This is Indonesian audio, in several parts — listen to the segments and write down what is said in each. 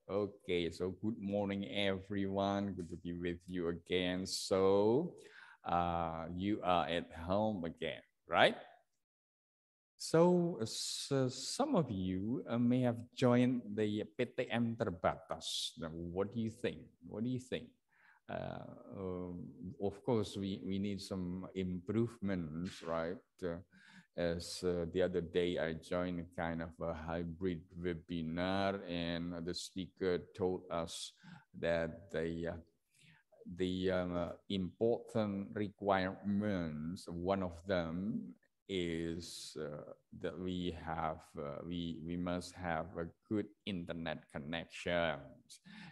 Okay, so good morning, everyone. Good to be with you again. So, you are at home again, right? So, some of you may have joined the PTM terbatas. Now, what do you think? What do you think? Of course, we need some improvements, right? As the other day, I joined a kind of a hybrid webinar, and the speaker told us that the important requirements, one of them is that we must have a good internet connection,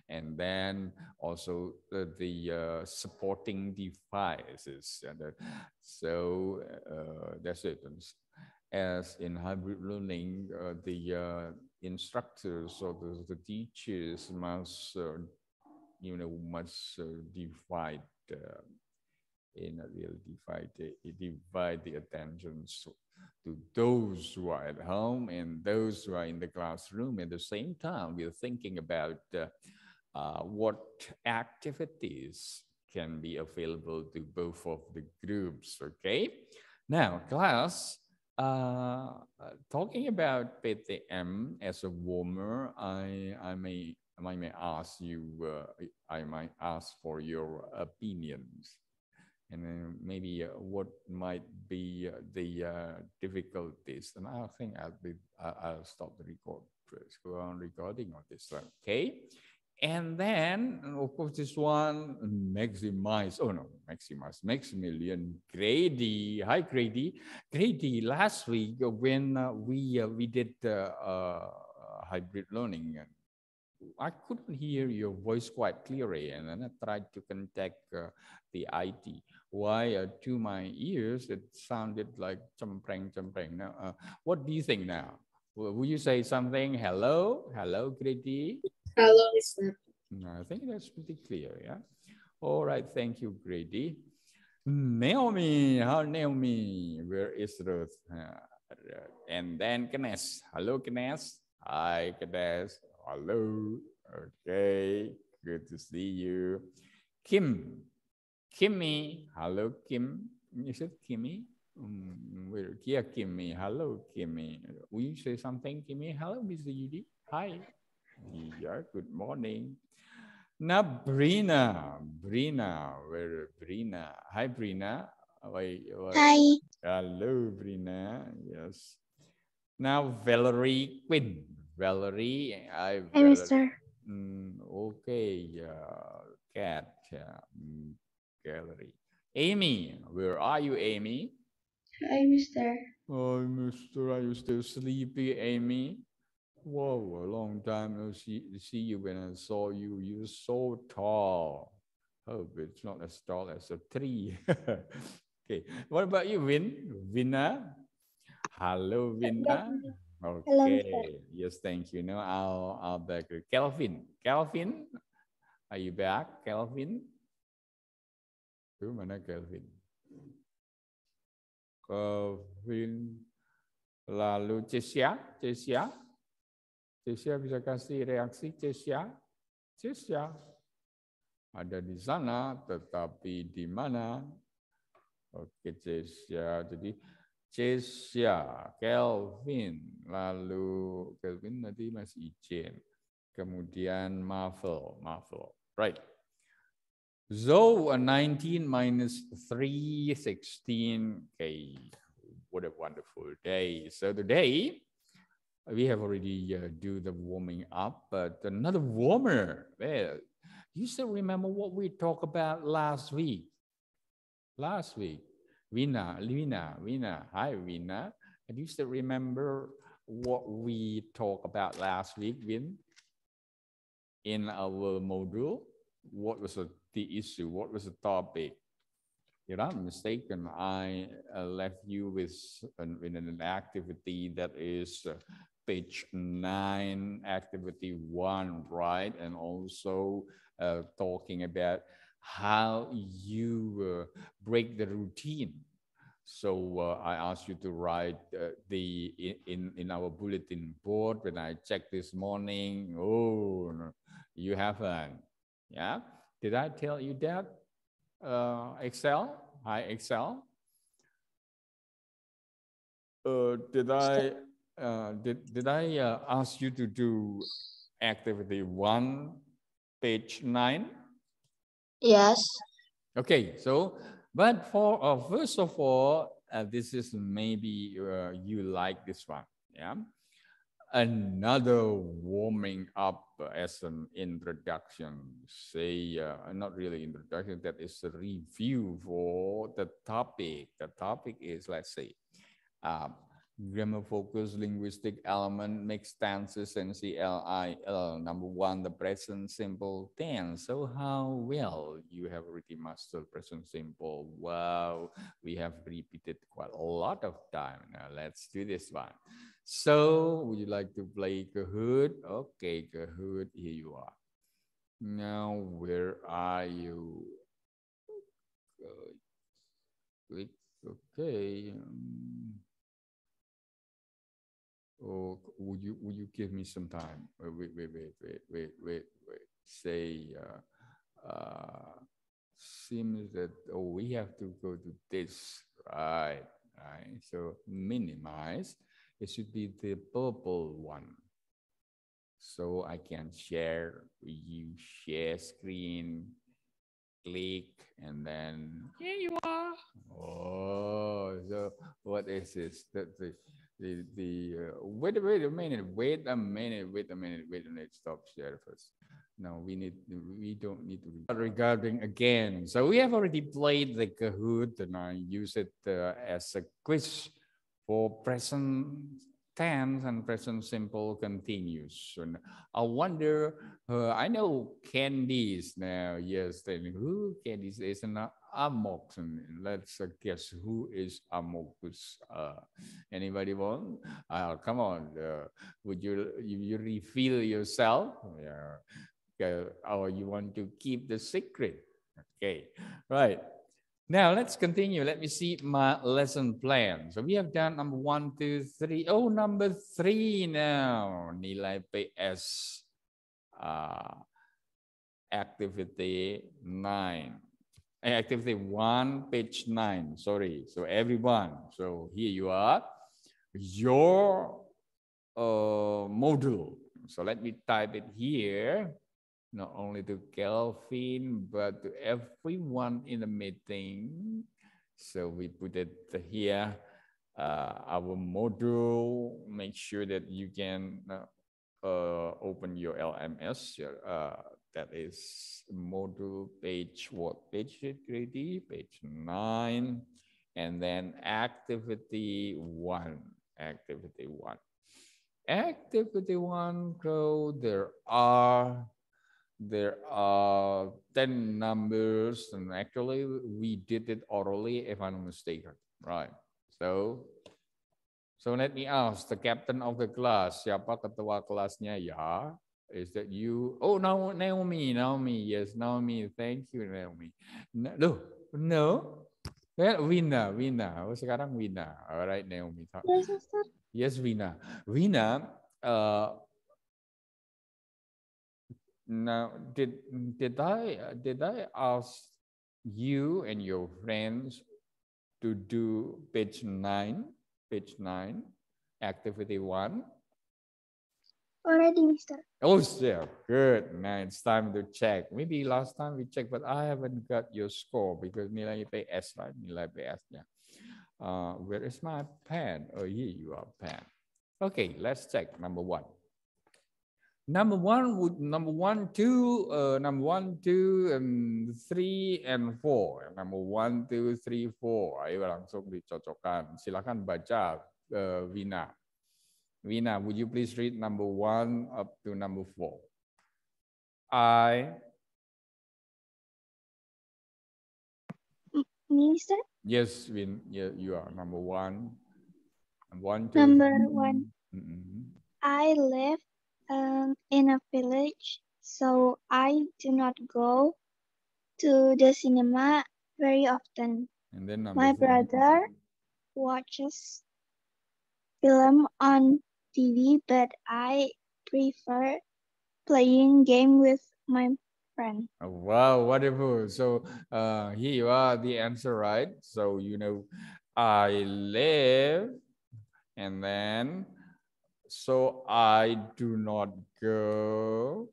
and then also the supporting devices. That's it. As in hybrid learning, the instructors or the teachers must divide divide the attention to those who are at home and those who are in the classroom. At the same time, we're thinking about what activities can be available to both of the groups. Okay, now class. Talking about PTM as a warmer, I may ask you, I might ask for your opinions, and then maybe what might be the difficulties. And I think I'll stop the record first. Go on recording on this one, okay? And then, of course, this one, Maximilian Grady. Hi, Grady. Grady, last week when we did hybrid learning, I couldn't hear your voice quite clearly, and then I tried to contact the IT. Why, to my ears, it sounded like cempreng. Now, what do you think now? Will you say something? Hello, Grady. Hello, listener. No, I think that's pretty clear, yeah? All right, thank you, Grady. Naomi, where is Ruth? And then Knes. Hello, Knes. Hi, Knes. Hello. Okay, good to see you. Kimmy. Hello, Kim. Is it Kimmy? Yeah, Kimmy. Hello, Kimmy. Will you say something, Kimmy? Hello, Mr. Yudi. Hi. Yeah, good morning. Now, Brina, where Brina? Hi, Brina. Hi. Hello, Brina. Yes. Now, Valerie Quinn. Valerie, Hi, Valerie. Mister. Okay, Cat, Gallery. Amy, where are you, Amy? Hi, Mister. Oh, Mister, are you still sleepy, Amy? Whoa, a long time no see you. When I saw you, you're so tall. Hope it's not as tall as a tree. Okay, what about you, Vina? Hello, Vina. Hello, Mister. Okay, yes, thank you. Now I'll back. Kelvin, are you back, Kelvin? Tuh mana Kelvin? Kelvin. Lalu Cesia bisa kasih reaksi, Cesia? Ada di sana, tetapi di mana? Oke, Cesia. Jadi Cesia, Kelvin, lalu Kelvin nanti masih izin. Kemudian Marvel. Right. So 19 minus 3, 16. Okay, what a wonderful day. So today, we have already do the warming up, but another warmer. Well, you still remember what we talked about last week? Vina. Hi, Vina. Do you still remember what we talked about last week, Vin? In our module, what was the issue? What was the topic? If I'm mistaken, I left you with an activity that is page 9, activity 1, right? And also talking about how you break the routine. So I asked you to write in our bulletin board. When I checked this morning, you have fun. Yeah. Did I tell you that? Excel? Hi, Excel. Did I ask you to do activity 1, page 9? Yes. Okay, so but for first of all, this is maybe you like this one, yeah. Another warming up as an introduction, say not really introduction, that is a review for the topic. The topic is, let's say, grammar focus, linguistic element, mixed tenses, and CLIL. Number 1, the present simple tense. So how well you have already mastered present simple? Wow, we have repeated quite a lot of time. Now let's do this one. So would you like to play Kahoot? Okay, Kahoot, here you are. Now where are you? Click, okay. Or would you give me some time? Wait. Say seems that we have to go to this, right? So minimize. It should be the purple one. So I can share. You share screen, click, and then here you are. Oh, so what is this? Wait a minute. Stop share first. No, we don't need to regarding again. So we have already played the Kahoot, and I use it as a quiz for present tense and present simple continuous. And I wonder, I know Candice now. Yes, then who Candice is an Amok. Let's guess who is Amokus. Anybody want? Come on. Would you reveal yourself? Yeah. Or you want to keep the secret? Okay. Right. Now let's continue. Let me see my lesson plan. So we have done number 1, 2, 3. Oh, number 3 now. Nilai PS. Activity 9. Activity 1, page 9. Sorry. So everyone. So here you are. Your module. So let me type it here. Not only to Kelvin, but to everyone in the meeting. So we put it here, our module. Make sure that you can open your LMS. That is module page, what page is it ready? Page 9. And then activity 1. Activity 1. Activity 1, so there are 10 numbers, and actually we did it orally, if I'm not mistaken, right? So let me ask the captain of the class, siapa ketua kelasnya ya? Is that you? Oh, no, Naomi, yes, Naomi, thank you, Naomi. No. Well, Wina. Oh, sekarang Wina. All right, Naomi. Yes, Wina. Now, did I ask you and your friends to do page 9, activity 1? Already, Mister. Oh, yeah, good. Now it's time to check. Maybe last time we checked, but I haven't got your score because nilai PS, right? Nilai PS-nya. Where is my pen? Oh, here you are, pen. Okay, let's check number 1. Number 1, 2, 3, and 4. Number 1, 2, 3, 4. Ayo langsung dicocokkan. Silakan baca, Wina. Wina, would you please read number 1 up to number 4? Mister? Yes, Win. Yeah, you are number 1. 1, 2. Number 1. I live in a village, so I do not go to the cinema very often. And then My 4. brother watches film on TV, but I prefer playing game with my friend. Oh, wow, wonderful. So here you are, the answer, right? So you know, I live, and then so I do not go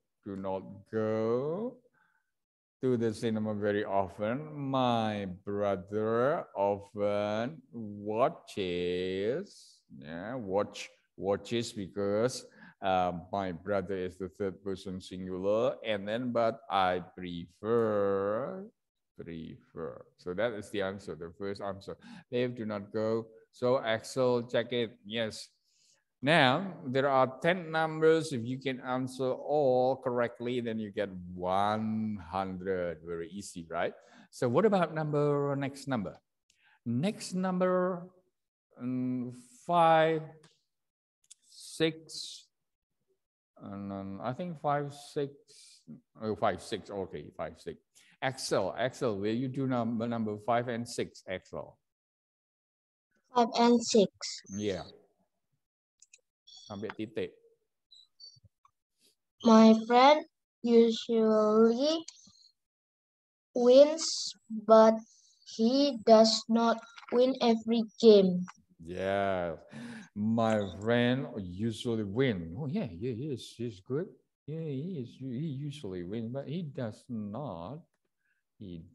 to the cinema very often. My brother often watches, watches because my brother is the third person singular, and then but I prefer. So that is the answer, the first answer. Live, do not go. So Axel, check it. Yes. Now, there are 10 numbers. If you can answer all correctly, then you get 100. Very easy, right? So what about next number? Next number, 5, 6, and I think 5, 6, oh, 5, 6, okay, 5, 6. Axel, will you do number 5 and 6, Axel? 5 and 6. Yeah. Sampai titik. My friend usually wins, but he does not win every game. Yeah, my friend usually win. Oh yeah, he's good. Yeah, he usually win, but he does not win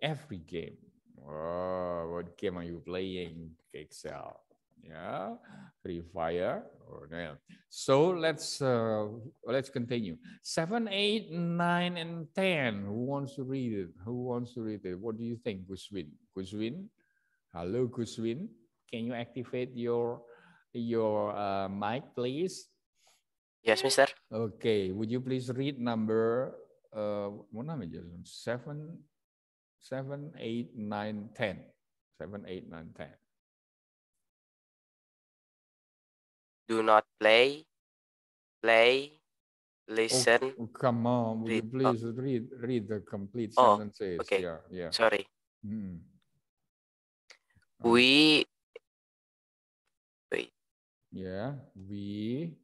every game. Oh, what game are you playing, Excel? Yeah, Free Fire or no? So let's continue. 7, 8, 9, and 10. Who wants to read it? What do you think, Guswin? Hello, Guswin. Can you activate your mic, please? Yes, Mister. Okay. Would you please read number what number? 7, 8, 9, 10. 7, 8, 9, 10. Do not play, listen. Oh, come on, would you please read the complete sentences? Okay. Yeah. Sorry. Wait. We. Yeah, we.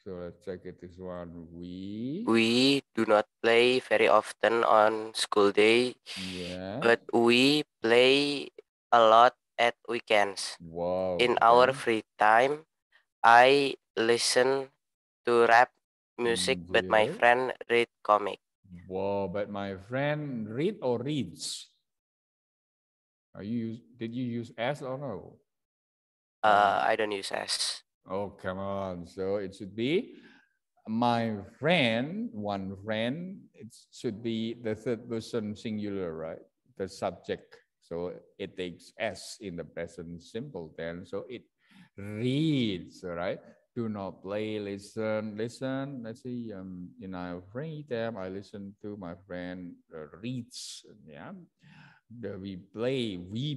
So let's check it. This one. We do not play very often on school day. Yeah. But we play a lot at weekends. Wow. In our free time, I listen to rap music, but my friend read comic. Wow, but my friend read or reads? Did you use S or no? I don't use S. Oh, come on. So it should be my friend, one friend. It should be the third person singular, right? The subject. So it takes S in the present simple tense. So it reads, right? Do not play, listen. Let's see. In our free time, I listen to my friend reads. Yeah. We play, we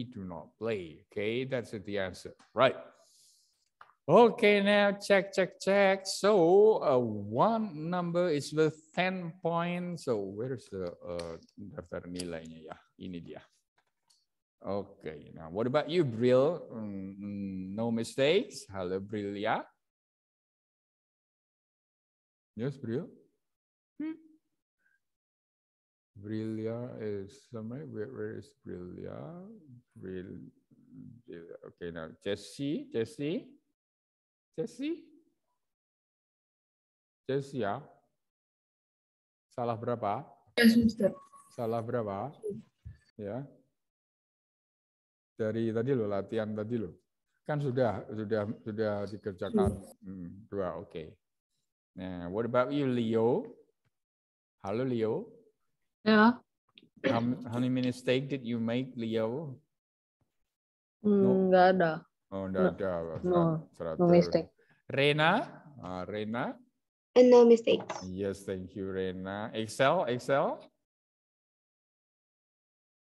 do not play. Okay, that's the answer. Right. Okay, now check. So one number is worth 10 points. So where's the daftar nilainya ya? Ini dia. Okay, now what about you, Brill? No mistakes. Hello, Brill, ya? Yes, Brill? Brillia is somewhere. Where is Brillia? Okay, now Jessie, ya? Salah berapa? Yes, Mister. Salah berapa? Ya. Dari tadi lo latihan tadi lo. Kan sudah dikerjakan 2, oke. Nah, what about you, Leo? Halo, Leo. Yeah. How many mistakes did you make, Leo? Nggak ada. Oh, enggak ada. No mistake. Rena? Rena? No mistakes. Yes, thank you, Rena. Excel?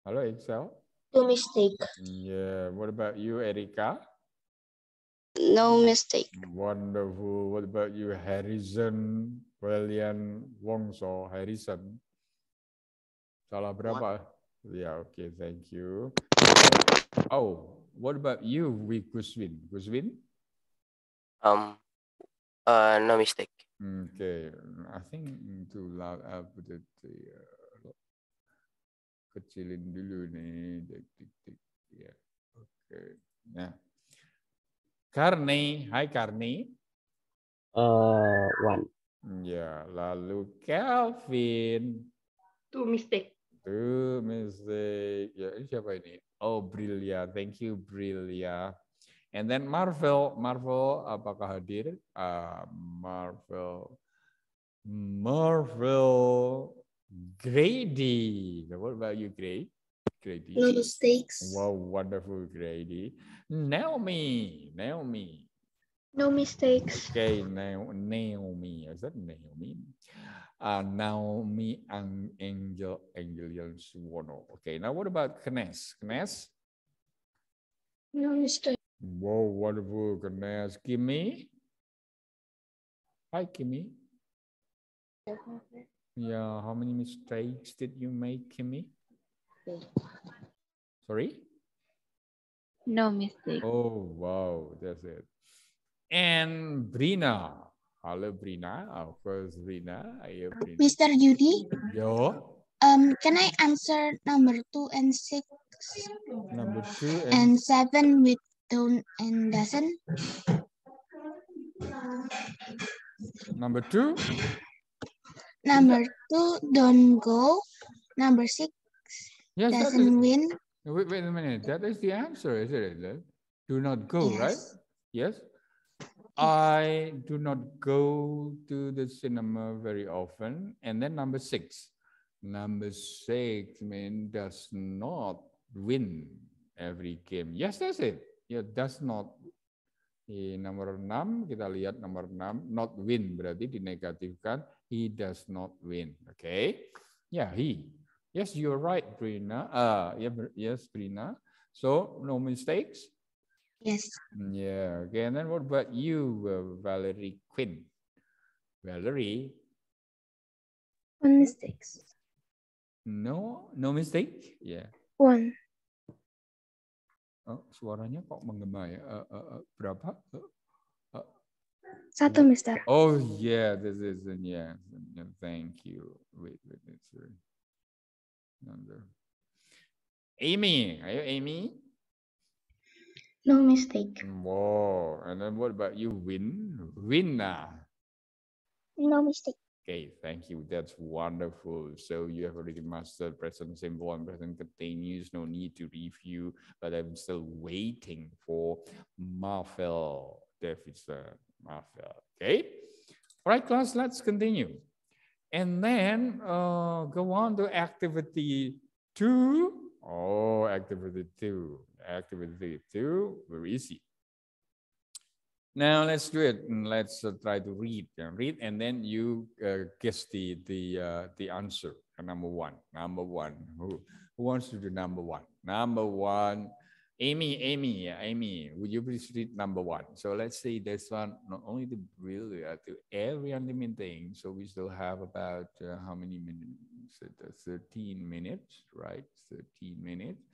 Hello, Excel? No mistake. Yeah, what about you, Erika? No mistake. Wonderful. What about you, Harrison? Welian Wongso, Harrison? Salah berapa? Yeah, okay, thank you. Oh, what about you, Guswin? No mistake. Okay, I think too loud. I'll put it kecilin dulu nih. Ya, oke. Nah, Karni, hai Karni. One. Ya, lalu Kelvin. Two mistake. Two mistake. Ya, ini siapa ini? Oh, Brilia. Thank you, Brilia. And then Marvel, apakah hadir? Marvel Grady. What about you, Grady? No mistakes. Wow, wonderful, Grady. Naomi. No mistakes. Okay, Naomi. Is that Naomi? Naomi and Angel Suwono. Okay, now what about Knes? No mistake. Wow, wonderful, Knes. Kimmy? Hi, Kimmy. Yeah, how many mistakes did you make, Kimmy? Sorry? No mistake. Oh, wow, that's it. And Brina. Hello, Brina. Of course, Brina. Ayo, Brina. Mr. Judy, Yo. can I answer number 2 and 6? Number 2 and 7 with don't and doesn't? Number 2? Number 2, don't go. Number 6, Yes, doesn't win. Wait a minute. That is the answer, isn't it? Do not go, Yes. right? Yes. I do not go to the cinema very often. And then number 6. Number 6 means does not win every game. Yes, that's it. Yeah, does not. Di nomor 6, kita lihat nomor 6, not win berarti dinegatifkan. He does not win. Okay. Yeah, he. Yes, you're right, Brina. Yes, Brina. So, no mistakes? Yes. Yeah. Okay, and then what about you, Valerie Quinn? Valerie? One mistakes. No mistake? Yeah. One. Oh, suaranya kok menggema ya? Berapa? Satu, Mister. Oh, yeah, this is, yeah. Thank you. Wait, sorry. Amy, are you Amy? No mistake. Wow, and then what about you, Winna? No mistake. Okay, thank you. That's wonderful. So you have already mastered present simple and present continuous. No need to review, but I'm still waiting for Marvel. Davidson, Marvel. Okay. All right, class. Let's continue, and then go on to activity 2. Oh, activity 2. Activity 2. Very easy. Now let's do it. Let's try to read. Read, and then you guess the answer. Number 1. Who wants to do number 1? Number 1. Amy. Would you please read number 1? So let's say this one not only the drill to every unlimited thing. So we still have about how many minutes? 13 minutes, right? 13 minutes.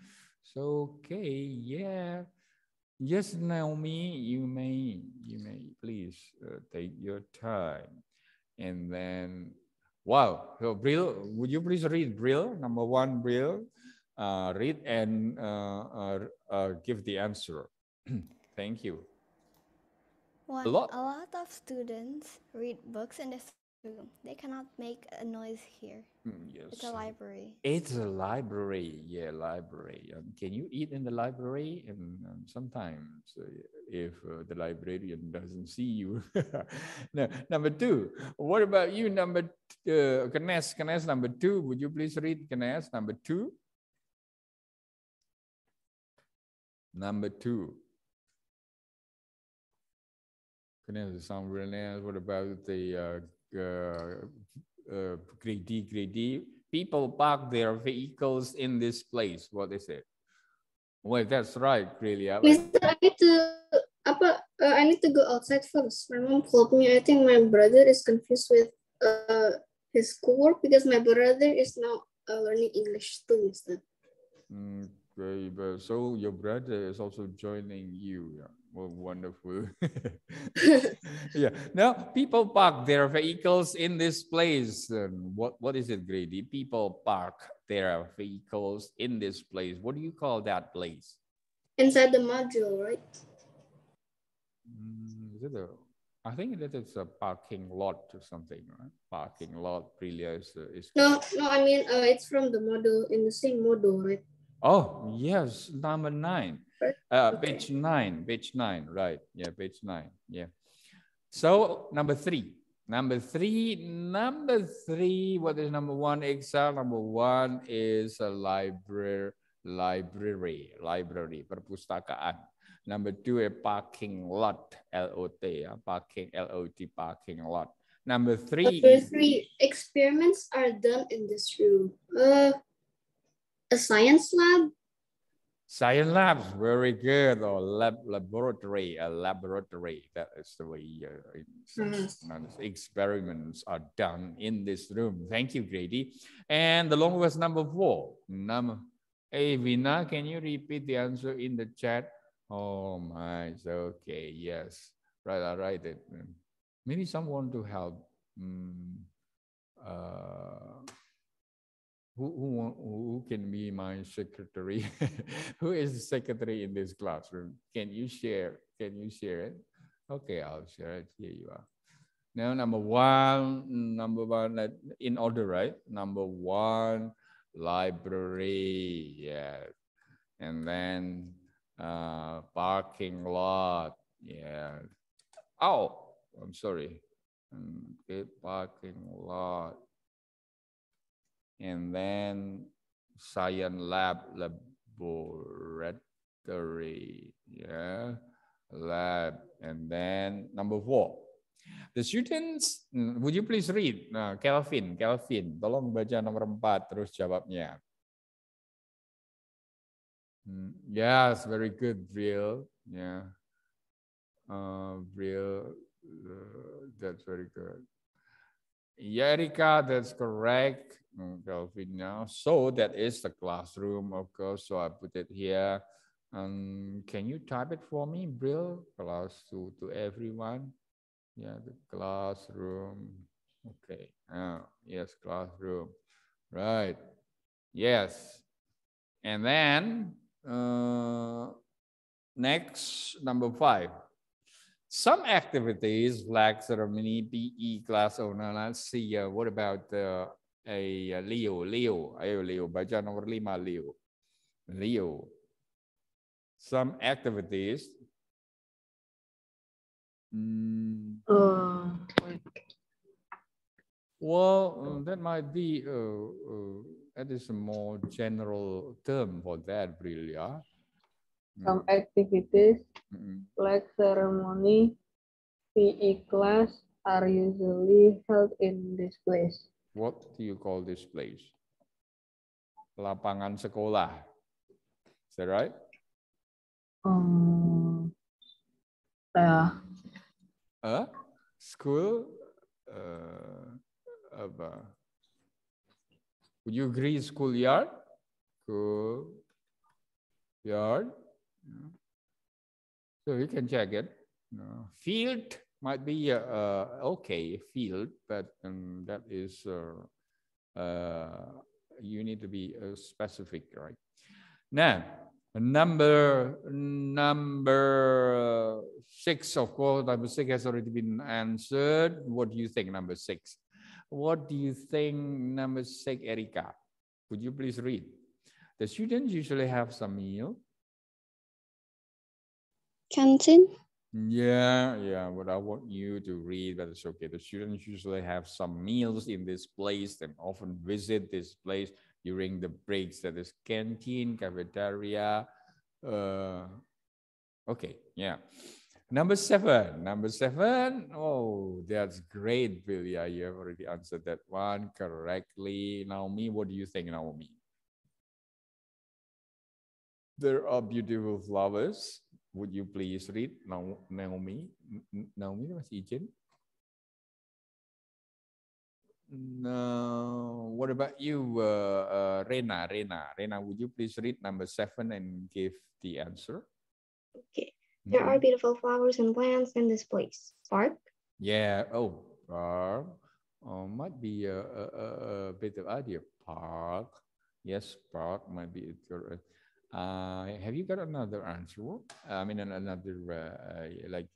So okay, yeah. Yes, Naomi, you may please take your time. And then, wow, so Brill, would you please read Brill, number 1, Brill? Read and give the answer. Thank you. A lot of students read books in this room. They cannot make a noise here. Yes. It's a library. It's a library. Yeah, library. Can you eat in the library? And sometimes if the librarian doesn't see you. No, number 2. What about you, number Knes, number 2? Would you please read Knes, number 2? Number 2. Knes, sound real nice. What about the Grady? People park their vehicles in this place. What is it? Well, that's right, really. Mister, I need to go outside first. My mom called me. I think my brother is confused with his schoolwork because my brother is now learning English too, Mister. Okay, but so your brother is also joining you. Yeah. Well, wonderful. Yeah. Now, people park their vehicles in this place. What is it, Grady? People park their vehicles in this place. What do you call that place? Inside the module, right? Is it I think that it's a parking lot or something, right? Parking lot really is No, I mean, it's from the model, in the same model, right? Oh, yes, number 9. Okay. Page 9, right. Yeah, page 9. Yeah. So, number 3. Number three, what is number 1? Excel. Number 1 is a library, perpustakaan. Number 2, a parking lot, LOT, parking lot. Number 3. Number 3, experiments are done in this room. A science lab? Science labs, very good. Or laboratory, a laboratory. That is the way experiments are done in this room. Thank you, Grady. And the long was number 4. Hey, Vina, can you repeat the answer in the chat? Oh my, okay, yes. Right, I'll write it. Maybe someone to help. Who can be my secretary? Who is the secretary in this classroom? Can you share? Can you share it? Okay, I'll share it. Here you are. Now, number one, in order, right? Number 1, library, yeah. And then parking lot, yeah. Oh, I'm sorry. Okay, parking lot. And then science laboratory, yeah, lab. And then number 4. The students, would you please read? Kelvin, tolong baca nomor 4 terus jawabnya. Yes, very good, Brill. Yeah, Brill, that's very good. Yeah, Erika, that's correct. Kelvin now. So that is the classroom, of course. So I put it here. Can you type it for me, Brill? Class to everyone. Yeah, the classroom. Okay. Yes, classroom. Right. Yes. And then next, number 5. Some activities like ceremony, PE class. Oh, now let's see. What about Leo? Leo, baca nomor 5, Leo. Some activities. Well, that might be that is a more general term for that, really. Some activities like ceremony, PE class are usually held in this place. What do you call this place? Lapangan sekolah. Is that right? School? Would you agree schoolyard? Schoolyard. So you can check it. Field might be okay, field, but that is you need to be specific, right? Now, number 6, of course, number 6 has already been answered. What do you think, number 6? What do you think, number 6, Erika? Could you please read? The students usually have some meal. Canteen. Yeah, but I want you to read, but it's okay. The students usually have some meals in this place and often visit this place during the breaks. That is canteen, cafeteria. Okay, yeah. Number 7. Oh, that's great, Billy. You have already answered that one correctly. Naomi, what do you think, Naomi? There are beautiful flowers. Would you please read, Naomi? Naomi masih izin? No. What about you, Rena? Rena, would you please read number 7 and give the answer? Okay. There are beautiful flowers and plants in this place. Park, Yeah. Oh, park. Might be a bit of idea. Park. Yes, park might be correct. Have you got another answer? I mean, another like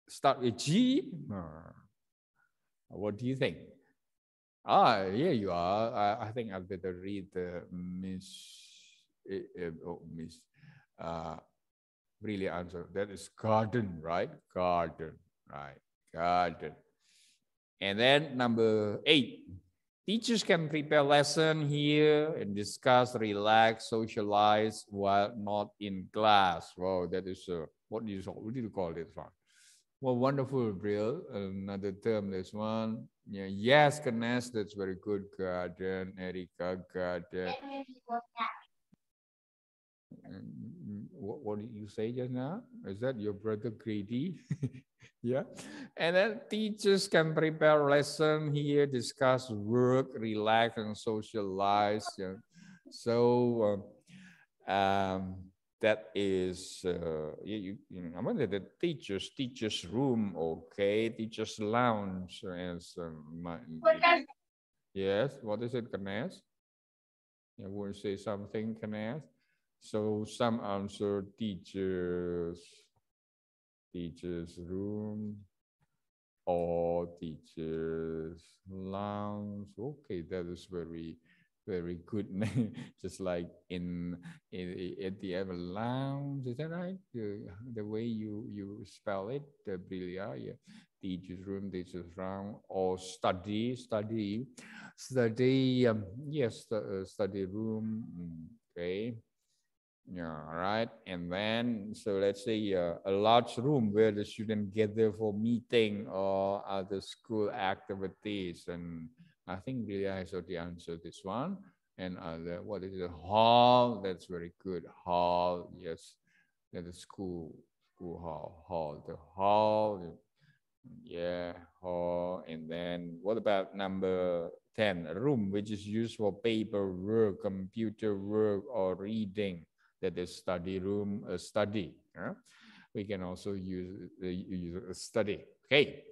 start with G. What do you think? Here you are. I think I better read Miss. Miss. Really answer. That is garden, right? Garden, right? Garden. And then number 8. Teachers can prepare lesson here and discuss, relax, socialize while not in class. Wow, that is what do you call this one? Well, wonderful, Brill. Another term, this one. Yeah, yes, Ganesh, that's very good. Garden, Erika, garden. What did you say just now? Is that your brother Grady? Yeah. And then teachers can prepare lesson here, discuss work, relax, and socialize. Yeah. So that is I wonder the teachers room, okay, teachers lounge as yes. What is it, Ganesh? You want to say something, Ganesh? So some answer teachers room or teachers lounge. Okay, that is very, very good. Just like in at the other lounge, is that right? The way you spell it, the Brillia, yeah. Teachers room, teachers round, or study. Yes, study room. Okay. Yeah, right. And then, so let's say a large room where the students gather for meeting or other school activities. And I think really I already answered this one. And what is the hall? That's very good. Hall, yes. That is school hall. The hall, yeah, hall. And then what about number 10? A room which is used for paper work, computer work, or reading. That is study room, a study. We can also use a study. Okay.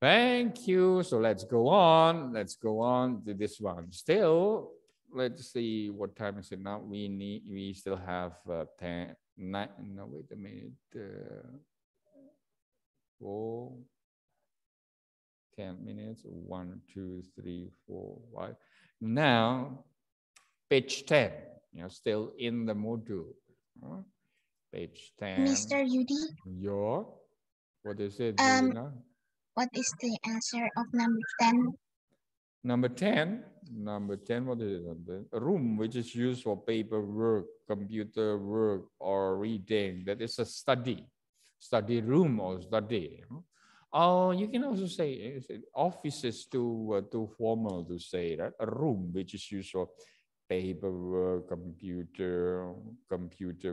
Thank you. So let's go on. Let's go on to this one. Still, let's see what time is it now. We still have 10, 9. No, wait a minute. 4, 10 minutes. 1, 2, 3, 4, 5. Now, page 10. Still in the module. Page 10. Mr. Yudi. What is it, what is the answer of number 10? Number 10, what is it? A room which is used for paper work, computer work, or reading. That is a study room or study. Oh, you can also say office is too formal to say that. A room which is used for paperwork, computer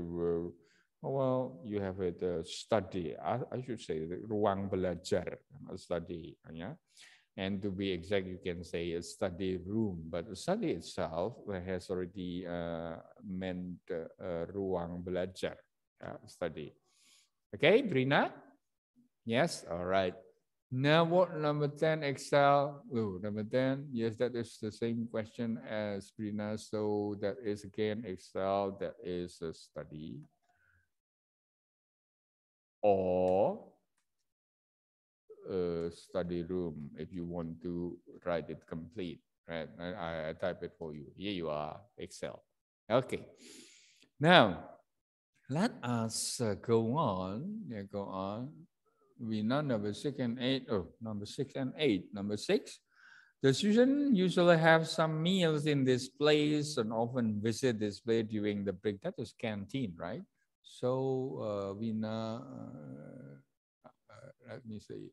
work. Well, you have it study. I should say ruang belajar, a study. Yeah? And to be exact, you can say a study room. But the study itself has already meant ruang belajar, study. Okay, Brina? Yes, all right. Now what number 10, Excel? Oh, number 10, yes, that is the same question as Brina. So that is again Excel, that is a study. Or a study room if you want to write it complete, right? I type it for you. Here you are, Excel. Okay. Now, let us go on. Yeah, go on. We know number 6 and 8. Oh, number 6 and 8. Number 6, the students usually have some meals in this place and often visit this place during the break. That is canteen, right? So we know, let me see,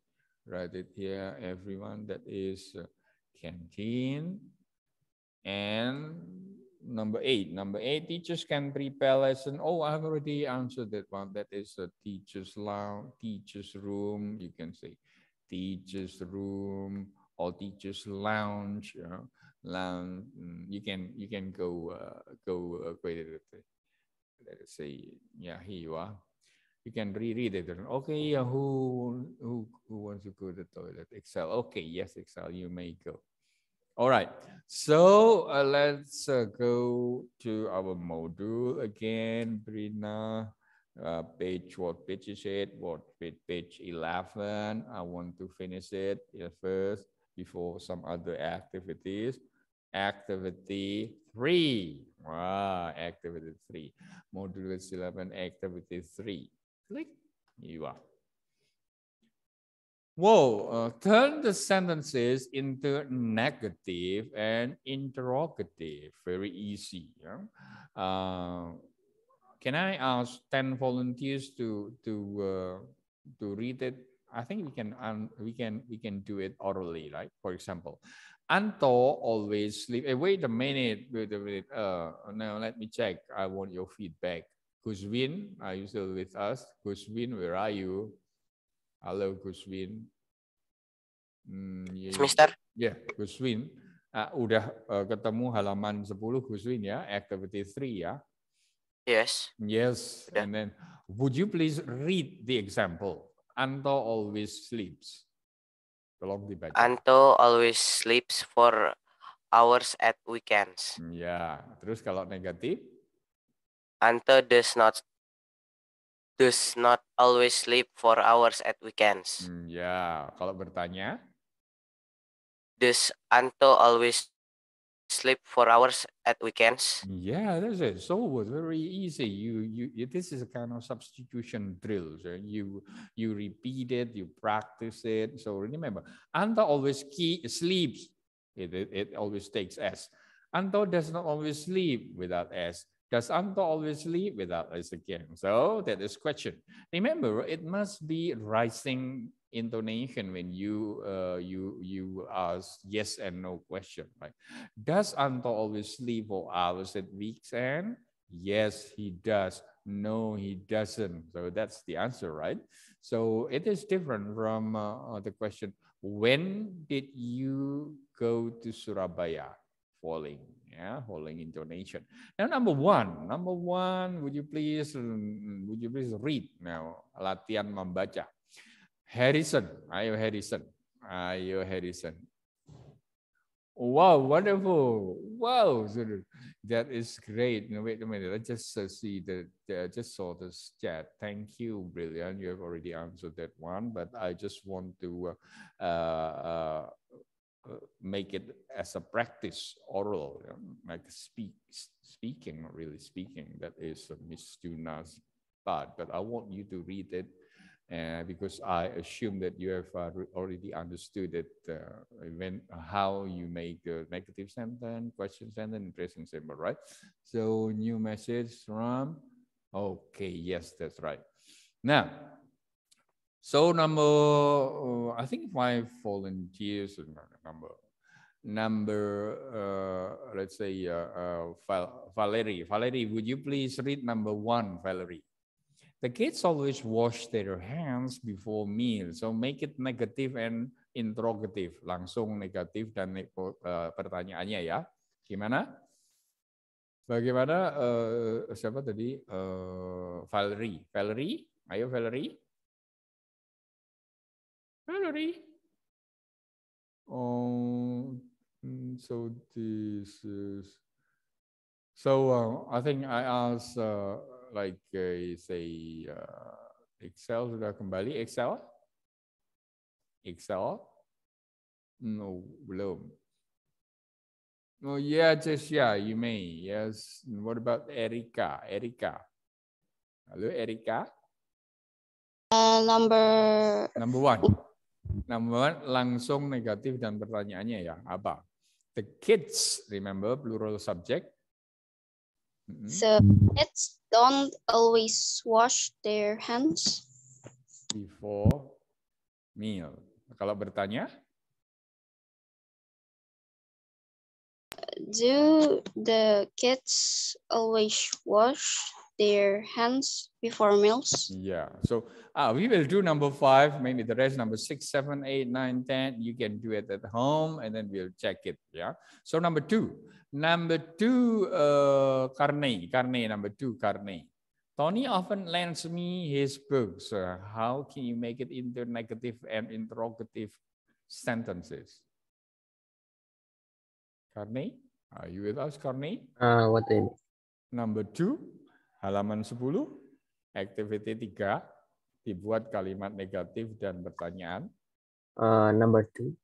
write it here, everyone. That is canteen. And number 8. Number 8, teachers can prepare lesson. Oh, I've already answered that one. That is a teacher's lounge, teacher's room. You can say teacher's room or teacher's lounge. Lounge. You can go. Let's say, yeah, here you are. You can reread it. Okay, who wants to go to the toilet? Excel. Okay, yes, Excel, you may go. All right, so let's go to our module again, Brina. What page is it? What page 11? I want to finish it first before some other activities. Activity 3. Wow, activity 3. Module 11, activity 3. Click. Here you are. Whoa, turn the sentences into negative and interrogative. Very easy. Yeah? Can I ask 10 volunteers to read it? I think we can do it orally, right? For example, Anto always sleep. Wait a minute. Now let me check. I want your feedback. Guswin, are you still with us? Guswin, where are you? Hello, Guswin. Mister. Yeah, Guswin. Udah ketemu halaman 10 Guswin ya, activity 3 ya. Yes. Yes, yeah. And then would you please read the example? Anto always sleeps. Tolong dibaca. Anto always sleeps for hours at weekends. Ya, terus kalau negatif? Anto does not always sleep for hours at weekends. Ya, kalau bertanya? Does Anto always sleep for hours at weekends? Yeah, that's it. So very easy. This is a kind of substitution drill. So you repeat it, you practice it. So remember, Anto always sleeps. It always takes S. Anto does not always sleep without S. Does Anto always sleep without S again? So that is question. Remember, it must be rising intonation when you ask yes and no question. Right? Does Anto always sleep for hours at weekend? Yes, he does. No, he doesn't. So that's the answer, right? So it is different from the question, when did you go to Surabaya? Falling, yeah, falling intonation. Now, number one, would you please read now? Latihan membaca. Harrison, ayo Harrison. Wow, wonderful! Wow, that is great. No, wait a minute. Let's just see just saw this chat. Thank you, brilliant. You have already answered that one, but I just want to make it as a practice, oral, like speaking, not really speaking. That is Miss Juna's part, but I want you to read it because I assume that you have already understood it, how you make the negative sentence, question sentence, and present simple, right? So new message from, okay, yes, that's right. Now, so I think 5 volunteers, let's say Valerie. Valerie, would you please read number 1, Valerie? The kids always wash their hands before meal. So make it negative and interrogative. Langsung negatif dan pertanyaannya ya. Gimana? Bagaimana? Siapa tadi? Valerie. Valerie? Ayo Valerie. Valerie. Oh, so this is. So I think I asked say Excel sudah kembali. Excel? No, belum. Oh yeah, just yeah, you may. Yes. What about Erika? Halo Erika. Number 1. Number 1 langsung negatif dan pertanyaannya ya apa? The kids, remember plural subject. So kids don't always wash their hands before meal. Kalau bertanya? Do the kids always wash their hands before meals? Yeah. So we will do number 5, maybe the rest number 6, 7, 8, 9, 10. You can do it at home and then we'll check it. Yeah. So number 2. Number 2, Karne. Number 2, Karne. Tony often lends me his books. How can you make it into negative and interrogative sentences? Karni, are you with us, Karni? What do you mean? Number 2, halaman 10, activity 3, dibuat kalimat negatif dan pertanyaan. Number 2.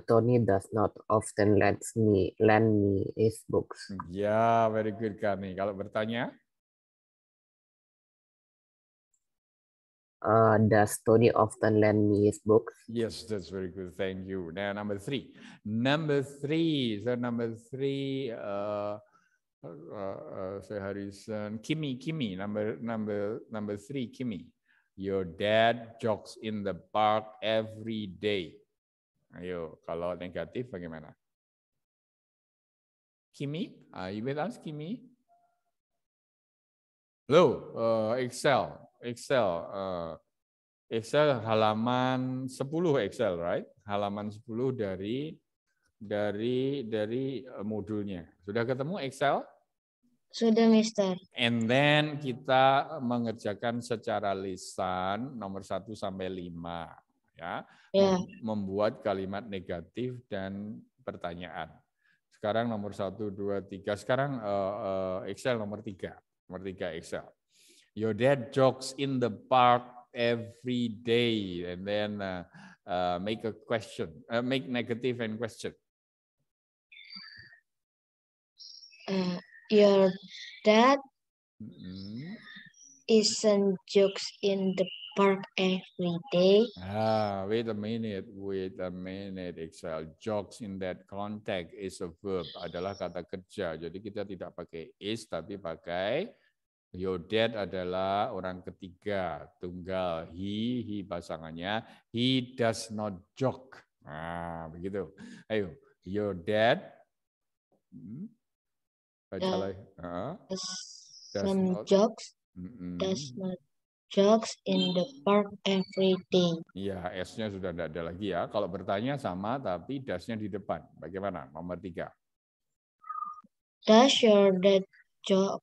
Tony does not often lend me his books. Ya, very good, Karni. Kalau bertanya? Does Tony often lend me his books? Yes, that's very good. Thank you. Now, number 3. Number 3. So, number 3, Harrison, Kimmy. Number 3, Kimmy. Your dad jogs in the park every day. Ayo, kalau negatif bagaimana? Kimmy, are you with us, Kimmy? Hello, Excel halaman 10 Excel, right? Halaman 10 dari modulnya. Sudah ketemu Excel? Sudah, Mister. And then kita mengerjakan secara lisan nomor 1 sampai 5, ya. Membuat kalimat negatif dan pertanyaan. Sekarang nomor 1, 2, 3. Sekarang Excel nomor 3. Nomor 3 Excel. Your dad jogs in the park every day, and then make a question, make negative and question. Your dad isn't jogs in the park every day. Wait a minute, Excel. Jogs in that context is a verb, adalah kata kerja. Jadi kita tidak pakai is, tapi pakai your dad adalah orang ketiga, tunggal. He pasangannya. He does not jog. Begitu. Ayo, your dad. Baca lagi. Does not jogs in the park every day. Iya, S-nya sudah tidak ada lagi ya. Kalau bertanya sama, tapi das-nya di depan. Bagaimana? Nomor 3. Does your dad jog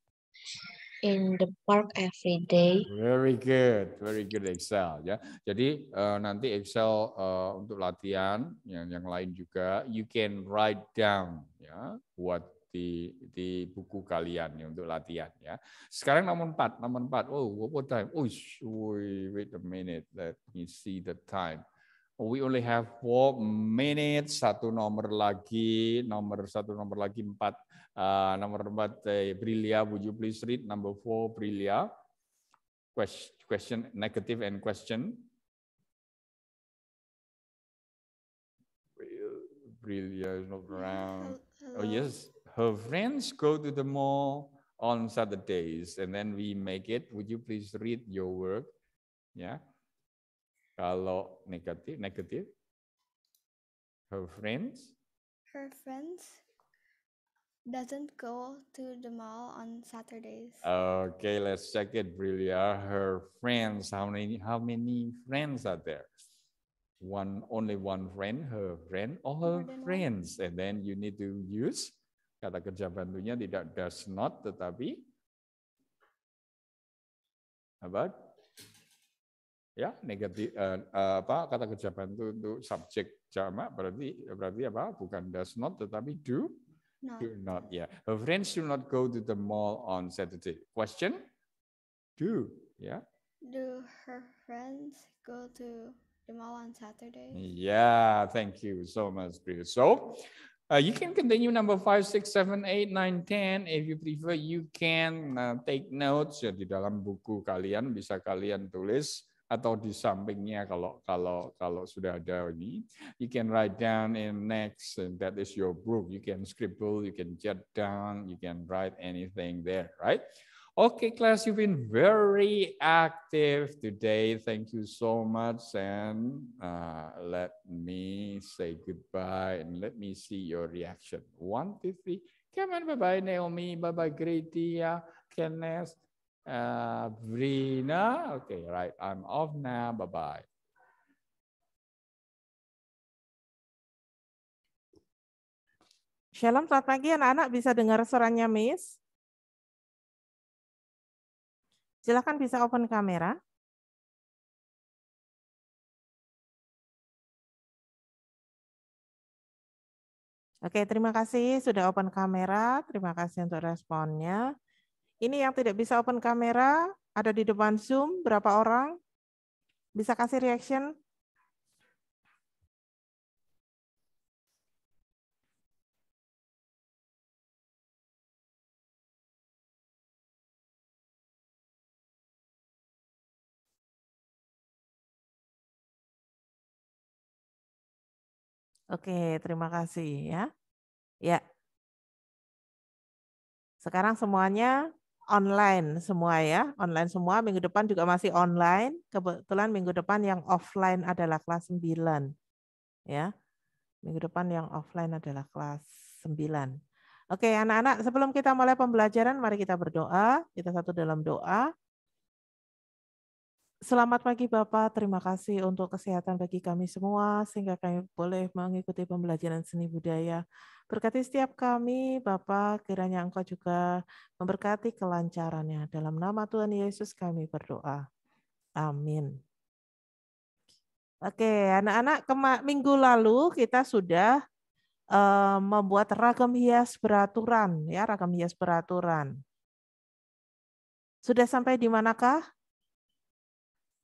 in the park every day? Very good Excel ya. Jadi nanti Excel untuk latihan yang lain juga, you can write down ya, buat di buku kalian ya, untuk latihan ya. Sekarang nomor 4. Oh, what time? Oh, wait a minute. Let me see the time. We only have 4 minutes. Nomor lagi 4. Nomor 4, Brilia, would you please read number 4, Brilia? Question, negative and question. Brilia is not around. Oh yes. Her friends go to the mall on Saturdays, and then we make it. Would you please read your work? Ya. Kalau negatif. Her friends doesn't go to the mall on Saturdays. Okay, let's check it, Brilia. Her friends. How many friends are there? Only one friend, her friend, or her friends, and then you need to use kata kerja bantunya tidak does not, tetapi apa? Ya, negatif kata kerja bantu untuk subjek jamak berarti apa? Bukan does not, tetapi do not. Ya. Her friends do not go to the mall on Saturday. Question? Do, ya. Do her friends go to the mall on Saturday? Yeah, thank you so much, Priya. So, you can continue number 5, 6, 7, 8, 9, 10. If you prefer, you can take notes ya, di dalam buku kalian, bisa kalian tulis atau di sampingnya kalau sudah ada ini. You can write down in next, and that is your book. You can scribble, you can jot down, you can write anything there, right? Okay, class, you've been very active today. Thank you so much. And let me say goodbye and let me see your reaction. 1, 2, 3. Come on, bye-bye, Naomi. Bye-bye, Gretia, Kenneth, Brina. Okay, right. I'm off now. Bye-bye. Shalom, selamat pagi anak-anak. Bisa dengar suaranya, Miss? Silakan bisa open kamera. Oke, terima kasih sudah open kamera. Terima kasih untuk responnya. Ini yang tidak bisa open kamera, ada di depan Zoom, berapa orang? Bisa kasih reaction? Oke, terima kasih ya. Ya. Sekarang semuanya online semua ya, online semua. Minggu depan juga masih online. Kebetulan minggu depan yang offline adalah kelas 9. Ya. Minggu depan yang offline adalah kelas 9. Oke, anak-anak, sebelum kita mulai pembelajaran, mari kita berdoa. Kita satu dalam doa. Selamat pagi Bapak, terima kasih untuk kesehatan bagi kami semua, sehingga kami boleh mengikuti pembelajaran seni budaya. Berkati setiap kami, Bapak, kiranya Engkau juga memberkati kelancarannya. Dalam nama Tuhan Yesus kami berdoa. Amin. Oke, anak-anak, minggu lalu kita sudah membuat ragam hias beraturan, ya, ragam hias beraturan. Sudah sampai di manakah?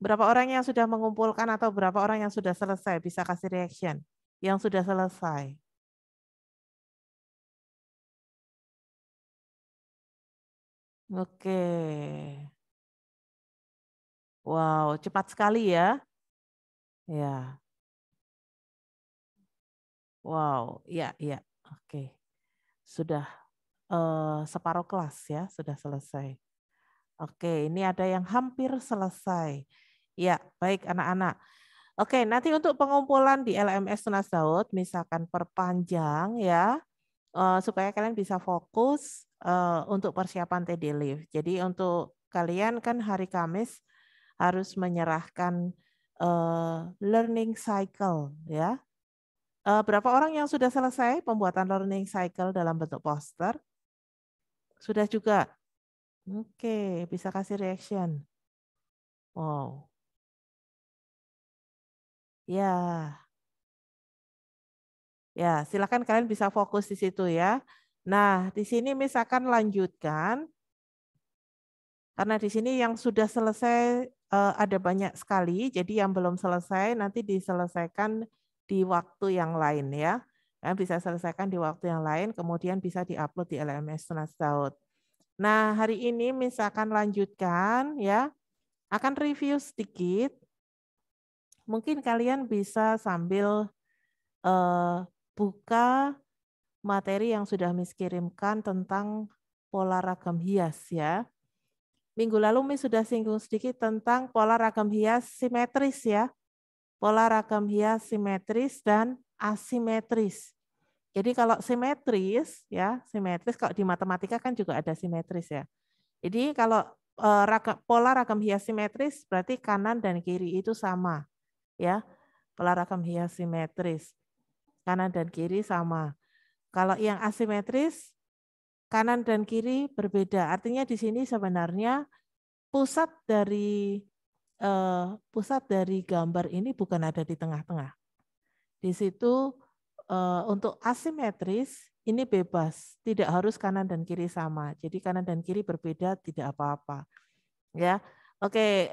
Berapa orang yang sudah mengumpulkan atau berapa orang yang sudah selesai? Bisa kasih reaction. Yang sudah selesai. Oke. Wow, cepat sekali ya. Ya. Wow, iya, iya. Oke. Sudah separuh kelas ya, sudah selesai. Oke, ini ada yang hampir selesai. Ya, baik anak-anak. Oke, nanti untuk pengumpulan di LMS Tunas Daud, misalkan perpanjang ya, supaya kalian bisa fokus untuk persiapan TD Live. Jadi untuk kalian kan hari Kamis harus menyerahkan learning cycle ya. Berapa orang yang sudah selesai pembuatan learning cycle dalam bentuk poster? Sudah juga? Oke, bisa kasih reaction. Wow. Ya. Ya, silakan kalian bisa fokus di situ ya. Nah, di sini misalkan lanjutkan. Karena di sini yang sudah selesai ada banyak sekali, jadi yang belum selesai nanti diselesaikan di waktu yang lain ya. Kalian bisa selesaikan di waktu yang lain, kemudian bisa diupload di LMS Tunas Daud. Nah, hari ini misalkan lanjutkan ya, akan review sedikit. Mungkin kalian bisa sambil buka materi yang sudah Miss kirimkan tentang pola ragam hias ya. Minggu lalu Miss sudah singgung sedikit tentang pola ragam hias simetris ya. Pola ragam hias simetris dan asimetris. Jadi kalau simetris ya, simetris kalau di matematika kan juga ada simetris ya. Jadi kalau pola ragam hias simetris berarti kanan dan kiri itu sama ya. Pola ragam hias simetris. Kanan dan kiri sama. Kalau yang asimetris, kanan dan kiri berbeda. Artinya di sini sebenarnya pusat dari gambar ini bukan ada di tengah-tengah. Di situ untuk asimetris ini bebas, tidak harus kanan dan kiri sama. Jadi kanan dan kiri berbeda tidak apa-apa. Ya. Oke,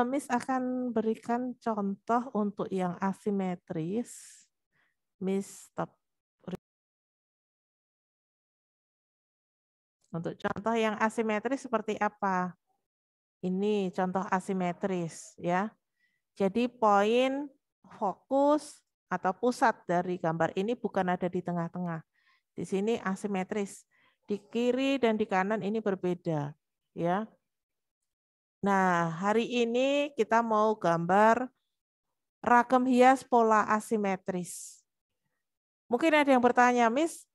Miss akan berikan contoh untuk yang asimetris. Miss stop. Untuk contoh yang asimetris seperti apa? Ini contoh asimetris ya. Jadi poin fokus atau pusat dari gambar ini bukan ada di tengah-tengah. Di sini asimetris. Di kiri dan di kanan ini berbeda ya. Nah, hari ini kita mau gambar ragam hias pola asimetris. Mungkin ada yang bertanya, Miss,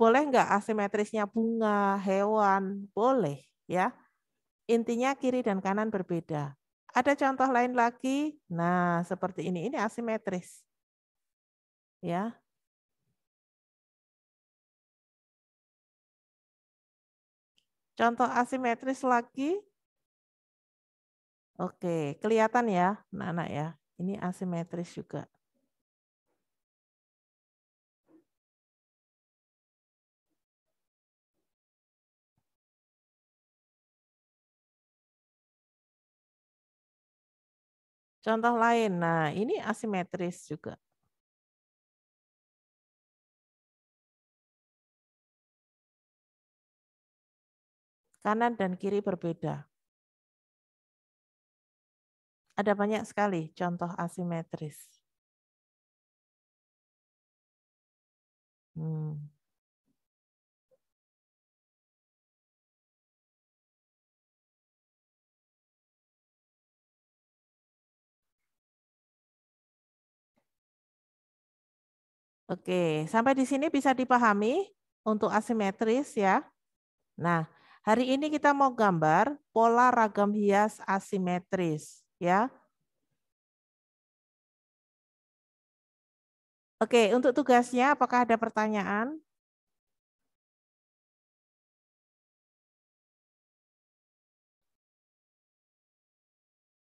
boleh nggak asimetrisnya bunga, hewan? Boleh, ya. Intinya kiri dan kanan berbeda. Ada contoh lain lagi? Nah, seperti ini asimetris. Ya. Contoh asimetris lagi. Oke, kelihatan ya, anak-anak ya. Ini asimetris juga. Contoh lain, nah ini asimetris juga. Kanan dan kiri berbeda. Ada banyak sekali contoh asimetris. Oke, sampai di sini bisa dipahami untuk asimetris ya. Nah, hari ini kita mau gambar pola ragam hias asimetris ya. Oke, untuk tugasnya apakah ada pertanyaan?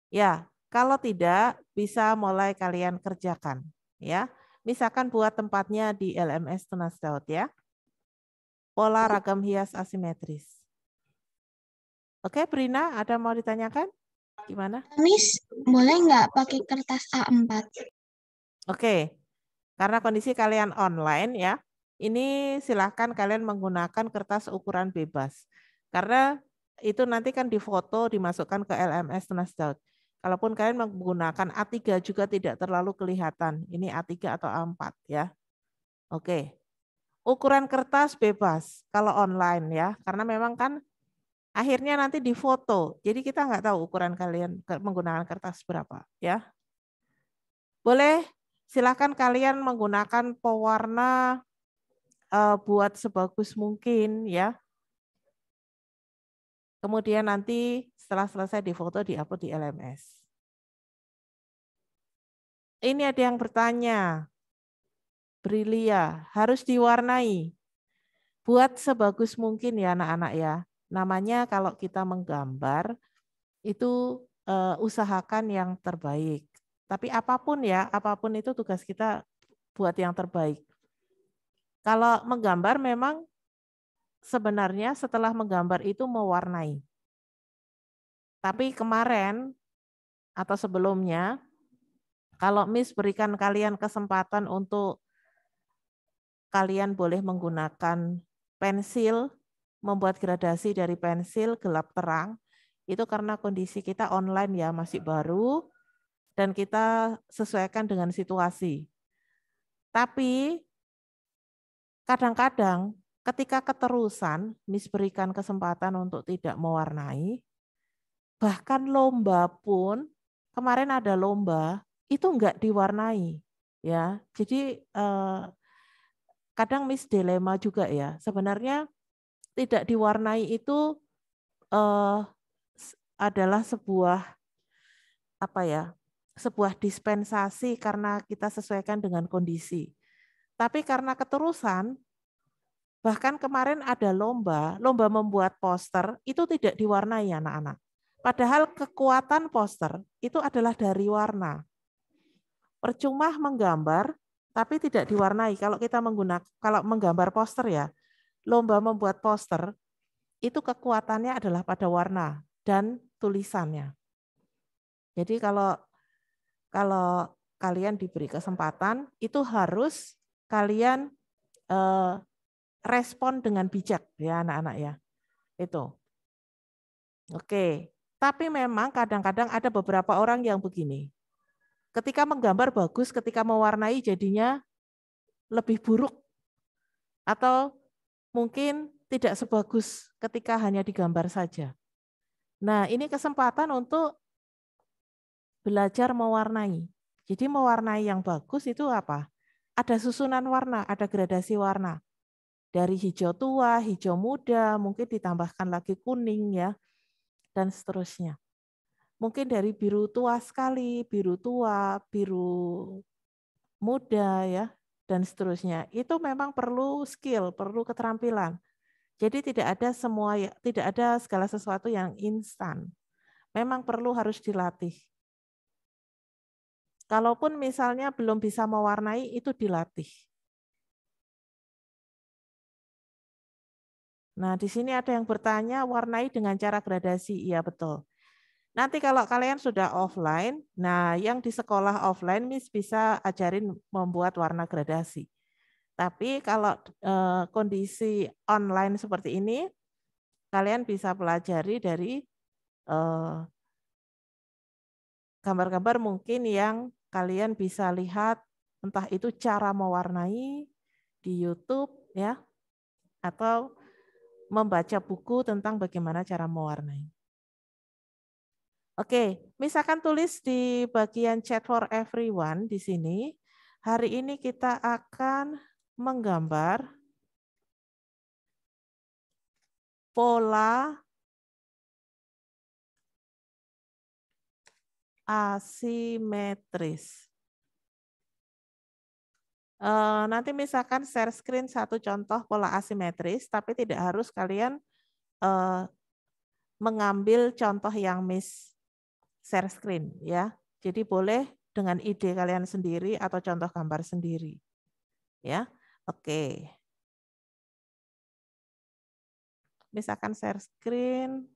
Ya, kalau tidak bisa mulai kalian kerjakan ya. Misalkan buat tempatnya di LMS Tunas Daud ya. Pola ragam hias asimetris. Oke, Brina, ada mau ditanyakan? Gimana? Miss, boleh nggak pakai kertas A4? Oke, karena kondisi kalian online ya, ini silahkan kalian menggunakan kertas ukuran bebas. Karena itu nanti kan difoto, dimasukkan ke LMS Tunas Daud. Kalaupun kalian menggunakan A3 juga tidak terlalu kelihatan. Ini A3 atau A4 ya. Oke. Ukuran kertas bebas kalau online ya. Karena memang kan akhirnya nanti difoto. Jadi kita nggak tahu ukuran kalian menggunakan kertas berapa ya. Boleh silakan kalian menggunakan pewarna buat sebagus mungkin ya. Kemudian nanti setelah selesai difoto diupload di LMS. Ini ada yang bertanya, Brilia, harus diwarnai. Buat sebagus mungkin ya anak-anak ya. Namanya kalau kita menggambar, itu usahakan yang terbaik. Tapi apapun ya, apapun itu tugas kita buat yang terbaik. Kalau menggambar memang sebenarnya setelah menggambar itu mewarnai. Tapi kemarin atau sebelumnya, kalau Miss berikan kalian kesempatan untuk kalian boleh menggunakan pensil, membuat gradasi dari pensil gelap terang, itu karena kondisi kita online ya, masih baru, dan kita sesuaikan dengan situasi. Tapi kadang-kadang ketika keterusan, Miss berikan kesempatan untuk tidak mewarnai, bahkan lomba pun, kemarin ada lomba, itu enggak diwarnai. Ya, jadi kadang Miss dilema juga ya. Sebenarnya tidak diwarnai itu adalah sebuah sebuah dispensasi karena kita sesuaikan dengan kondisi. Tapi karena keterusan, bahkan kemarin ada lomba membuat poster itu tidak diwarnai anak-anak. Padahal kekuatan poster itu adalah dari warna. Percuma menggambar tapi tidak diwarnai. Kalau kita kalau menggambar poster ya, lomba membuat poster itu kekuatannya adalah pada warna dan tulisannya. Jadi kalau kalian diberi kesempatan itu harus kalian respon dengan bijak ya anak-anak ya. Itu. Oke. Tapi memang kadang-kadang ada beberapa orang yang begini. Ketika menggambar bagus, ketika mewarnai jadinya lebih buruk. Atau mungkin tidak sebagus ketika hanya digambar saja. Nah, ini kesempatan untuk belajar mewarnai. Jadi mewarnai yang bagus itu apa? Ada susunan warna, ada gradasi warna. Dari hijau tua, hijau muda, mungkin ditambahkan lagi kuning ya. Dan seterusnya. Mungkin dari biru tua sekali, biru tua, biru muda ya, dan seterusnya. Itu memang perlu skill, perlu keterampilan. Jadi tidak ada segala sesuatu yang instan. memang perlu harus dilatih. Kalaupun misalnya belum bisa mewarnai, itu dilatih. Nah, di sini ada yang bertanya, warnai dengan cara gradasi. Iya, betul. Nanti kalau kalian sudah offline, nah yang di sekolah offline Miss bisa ajarin membuat warna gradasi. Tapi kalau kondisi online seperti ini, kalian bisa pelajari dari gambar-gambar mungkin yang kalian bisa lihat, entah itu cara mewarnai di YouTube ya, atau membaca buku tentang bagaimana cara mewarnai. Oke, misalkan tulis di bagian chat for everyone di sini. Hari ini kita akan menggambar pola asimetris. Nanti misalkan share screen satu contoh pola asimetris, tapi tidak harus kalian mengambil contoh yang Miss share screen ya. Jadi boleh dengan ide kalian sendiri atau contoh gambar sendiri. Ya. Oke. Misalkan share screen.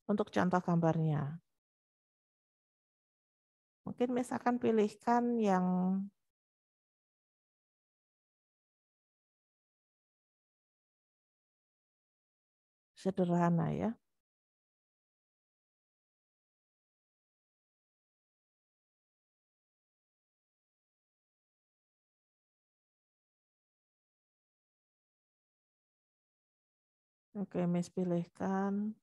Untuk contoh gambarnya. Mungkin misalkan pilihkan yang sederhana ya. Oke, Miss pilihkan.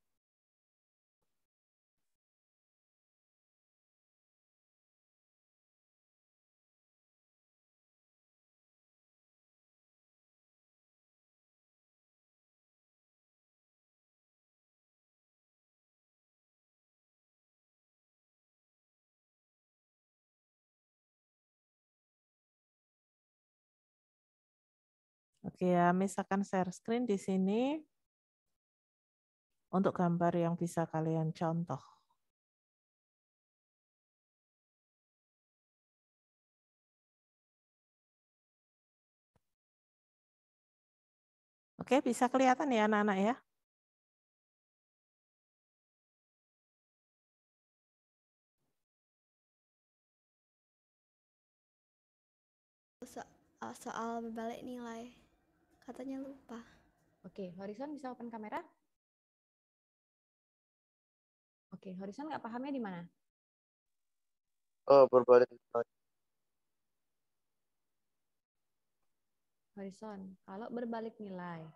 Oke ya, misalkan share screen di sini untuk gambar yang bisa kalian contoh. Oke, bisa kelihatan ya anak-anak ya? Soal berbalik nilai, katanya lupa. Oke, Horizon bisa open kamera? Oke, Horizon nggak pahamnya di mana? Oh, berbalik nilai. Horizon, kalau berbalik nilai.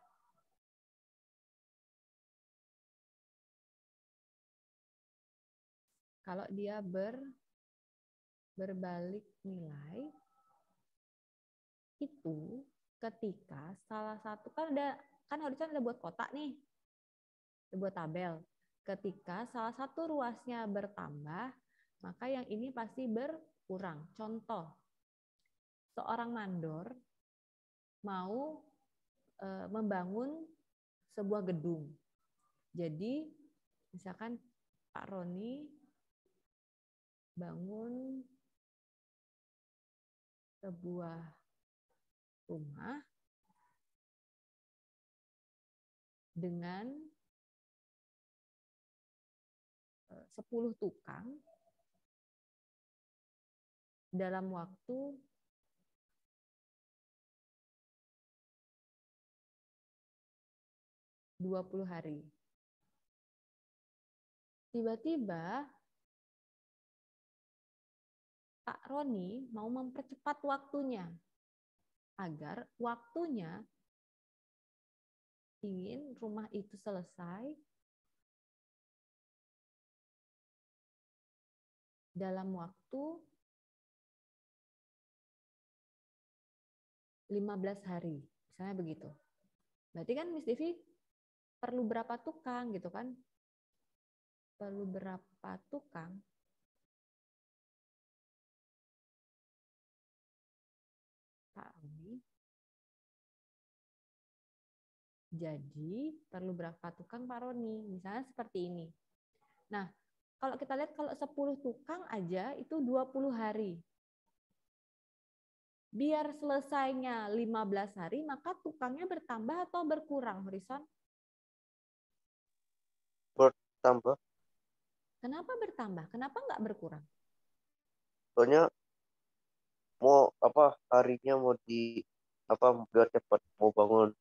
Kalau dia berbalik nilai, itu ketika salah satu, kan Horizon ada buat kotak nih, ada buat tabel. Ketika salah satu ruasnya bertambah, maka yang ini pasti berkurang. Contoh, seorang mandor mau membangun sebuah gedung. Jadi, misalkan Pak Roni bangun sebuah rumah dengan 10 tukang dalam waktu 20 hari. Tiba-tiba Pak Roni mau mempercepat waktunya agar waktunya ingin rumah itu selesai dalam waktu 15 hari, misalnya begitu. Berarti kan Miss Devi perlu berapa tukang gitu kan? Perlu berapa tukang? Pak Roni Jadi perlu berapa tukang Pak Roni? Misalnya seperti ini. Nah, kalau kita lihat kalau 10 tukang aja itu 20 hari. Biar selesainya 15 hari, maka tukangnya bertambah atau berkurang, Horizon? Bertambah. Kenapa bertambah? Kenapa nggak berkurang? Soalnya mau harinya mau biar cepat mau bangun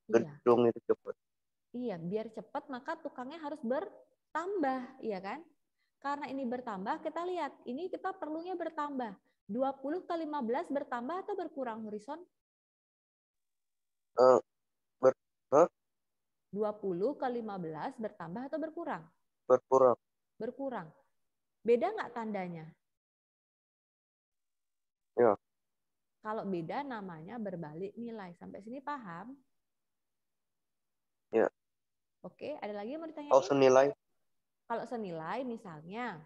gedung itu cepat. Iya, biar cepat maka tukangnya harus bertambah, iya kan? Karena ini bertambah, kita lihat, ini kita perlunya bertambah. 20 ke 15 bertambah atau berkurang, Horizon? 20 ke 15 bertambah atau berkurang? Berkurang. Berkurang. Beda nggak tandanya? Ya. Kalau beda namanya berbalik nilai. Sampai sini paham? Ya. Oke, ada lagi yang mau ditanyain? Kalau senilai? Kalau senilai misalnya,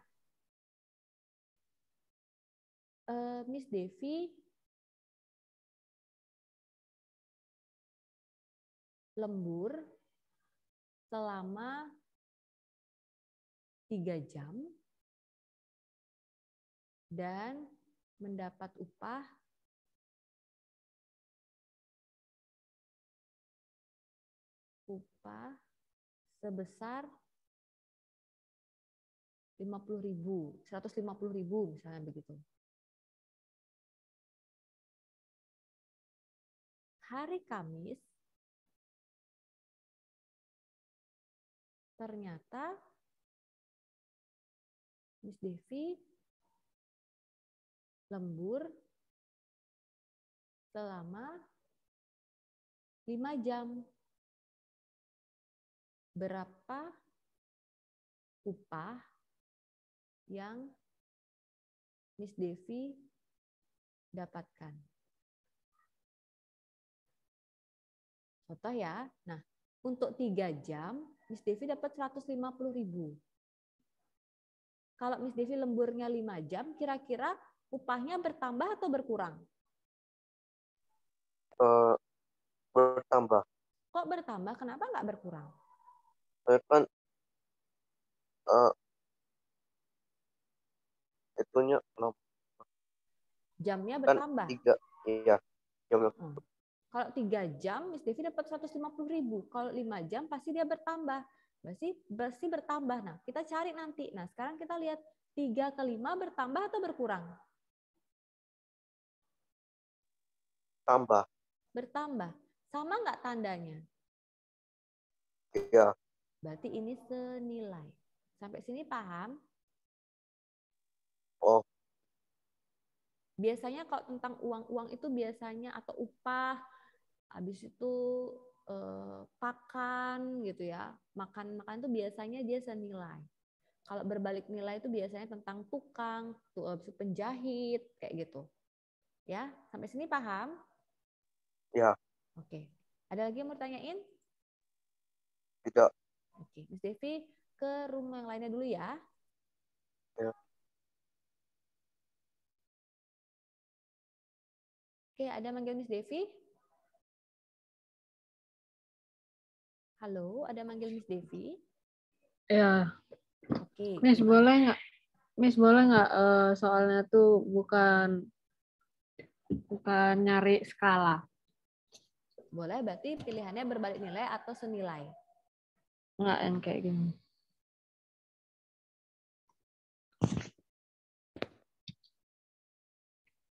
Miss Devi lembur selama 3 jam dan mendapat upah sebesar 50.000, 150.000 misalnya begitu. Hari Kamis ternyata Miss Devi lembur selama 5 jam. Berapa upah yang Miss Devi dapatkan? Contoh ya. Nah, untuk 3 jam Miss Devi dapat 150.000. Kalau Miss Devi lemburnya 5 jam, kira-kira upahnya bertambah atau berkurang? Bertambah. Kok bertambah? Kenapa nggak berkurang? Kan itunya jamnya kan bertambah. 3, iya. Jamnya. Kalau 3 jam Miss Devi dapat 150.000. Kalau 5 jam pasti dia bertambah. Berarti bertambah. Nah, kita cari nanti. Nah, sekarang kita lihat 3 ke 5 bertambah atau berkurang? Tambah. Bertambah. Sama nggak tandanya? Iya. Berarti ini senilai. Sampai sini paham? Oh. Biasanya kalau tentang uang-uang itu biasanya atau upah, habis itu pakan gitu ya. Makan-makan itu biasanya dia senilai. Kalau berbalik nilai itu biasanya tentang tukang, penjahit, kayak gitu. Ya, sampai sini paham? Ya. Oke. Ada lagi yang mau tanyain? Tidak. Oke, Miss Devi ke room yang lainnya dulu ya. Ya. Oke, ada manggil Miss Devi? Halo, ada manggil Miss Devi? Ya. Oke. Miss boleh nggak soalnya tuh bukan nyari skala. Boleh, berarti pilihannya berbalik nilai atau senilai? Enggak yang kayak gini.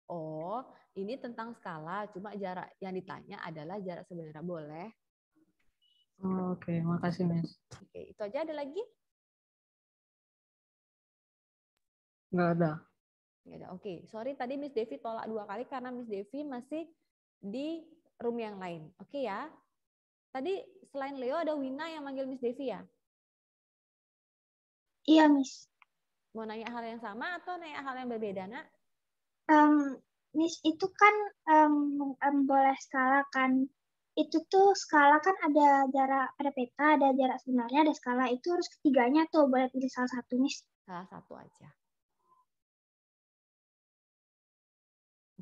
Oh, ini tentang skala, cuma jarak yang ditanya adalah jarak sebenarnya. Boleh? Oh, oke, makasih Miss. Oke, itu aja. Ada lagi? Nggak ada. Nggak ada. Oke, sorry tadi Miss Devi tolak 2 kali karena Miss Devi masih di room yang lain. Oke ya. Tadi selain Leo ada Wina yang manggil Miss Devi ya? Iya, Miss. Mau nanya hal yang sama atau nanya hal yang berbeda, Nak? Miss, itu kan boleh skala kan. Itu tuh skala kan ada jarak, ada peta, ada jarak sebenarnya, ada skala. Itu harus ketiganya tuh, boleh pilih salah satu, Miss. Salah satu aja.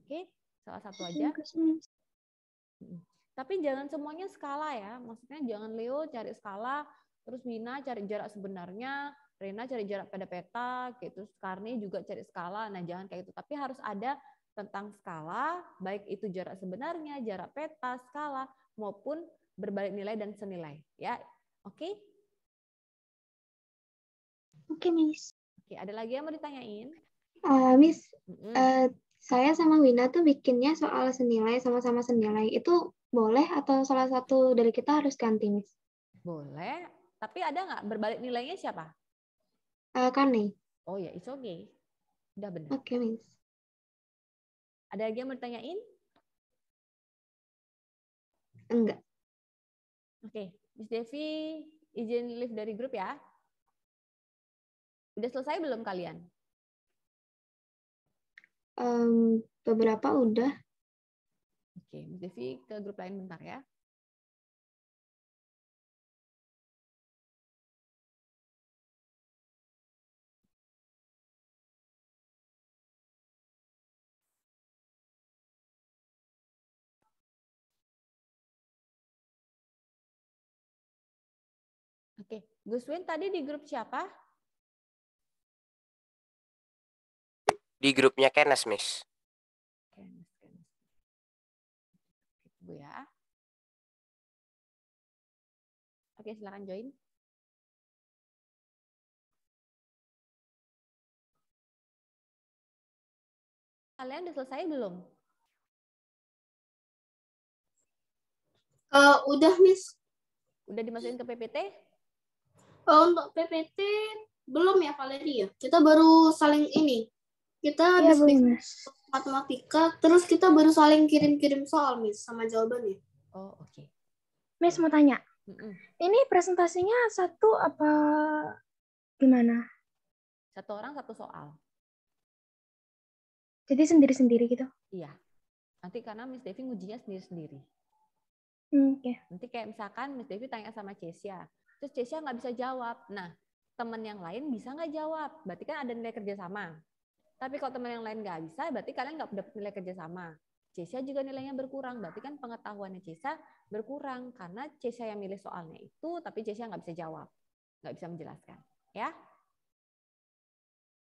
Oke, salah satu aja. Tapi jangan semuanya skala ya. Maksudnya jangan Leo cari skala, terus Wina cari jarak sebenarnya, Rena cari jarak pada peta, gitu. Karni juga cari skala. Nah, jangan kayak itu. Tapi harus ada tentang skala, baik itu jarak sebenarnya, jarak peta, skala, maupun berbalik nilai dan senilai. Ya, oke? Oke, Miss. Oke, ada lagi yang mau ditanyain? Miss, saya sama Wina tuh bikinnya soal senilai, sama-sama senilai. Itu boleh atau salah satu dari kita harus ganti, Miss? Boleh. Tapi ada nggak berbalik nilainya siapa? Karni. Oh ya, it's okay. Udah benar. Oke, Miss. Ada lagi yang mau ditanyain? Enggak. Oke, Miss Devi izin leave dari grup ya. Udah selesai belum kalian? Beberapa udah. Oke, Miss Devi ke grup lain bentar ya. Oke, Gus Win tadi di grup siapa? Di grupnya Kenes, Miss. Bu ya. Oke, silakan join. Kalian udah selesai belum? Udah, Miss. Udah dimasukin ke PPT? Untuk PPT belum ya, Valeri ya. Kita baru saling ini. Kita Iya, habis bikin matematika, terus kita baru saling kirim-kirim soal, Miss, sama jawabannya. Oh, oke. Miss mau tanya. Ini presentasinya satu apa gimana? Satu orang satu soal. Jadi sendiri-sendiri gitu? Iya. Nanti karena Miss Devi ngujinya sendiri-sendiri. Oke. Nanti kayak misalkan Miss Devi tanya sama Cesia, terus Cesia nggak bisa jawab. Nah, teman yang lain bisa nggak jawab? Berarti kan ada nilai kerjasama. Tapi kalau teman yang lain nggak bisa, berarti kalian nggak dapat nilai kerjasama. Cesia juga nilainya berkurang. Berarti kan pengetahuannya Cesia berkurang. Karena Cesia yang milih soalnya itu, tapi Cesia nggak bisa jawab. Nggak bisa menjelaskan. Ya?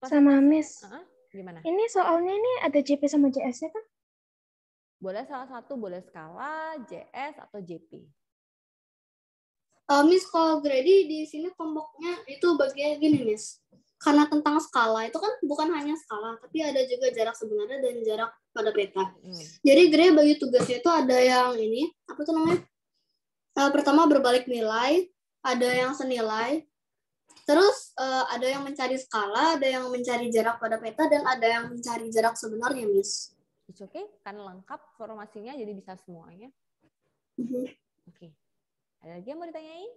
Sama Miss. Gimana? Ini soalnya ini ada JP sama JS-nya kan? Boleh salah satu, boleh skala, JS, atau JP. Miss, kalau Grady di sini kelompoknya itu bagian gini, Miss. Karena tentang skala, itu kan bukan hanya skala, tapi ada juga jarak sebenarnya dan jarak pada peta. Jadi Grady bagi tugasnya itu ada yang ini, apa tuh namanya? Pertama berbalik nilai, ada yang senilai, terus ada yang mencari skala, ada yang mencari jarak pada peta, dan ada yang mencari jarak sebenarnya, Miss. It's okay, kan lengkap formasinya, jadi bisa semuanya. Oke. Ada lagi yang mau ditanyain?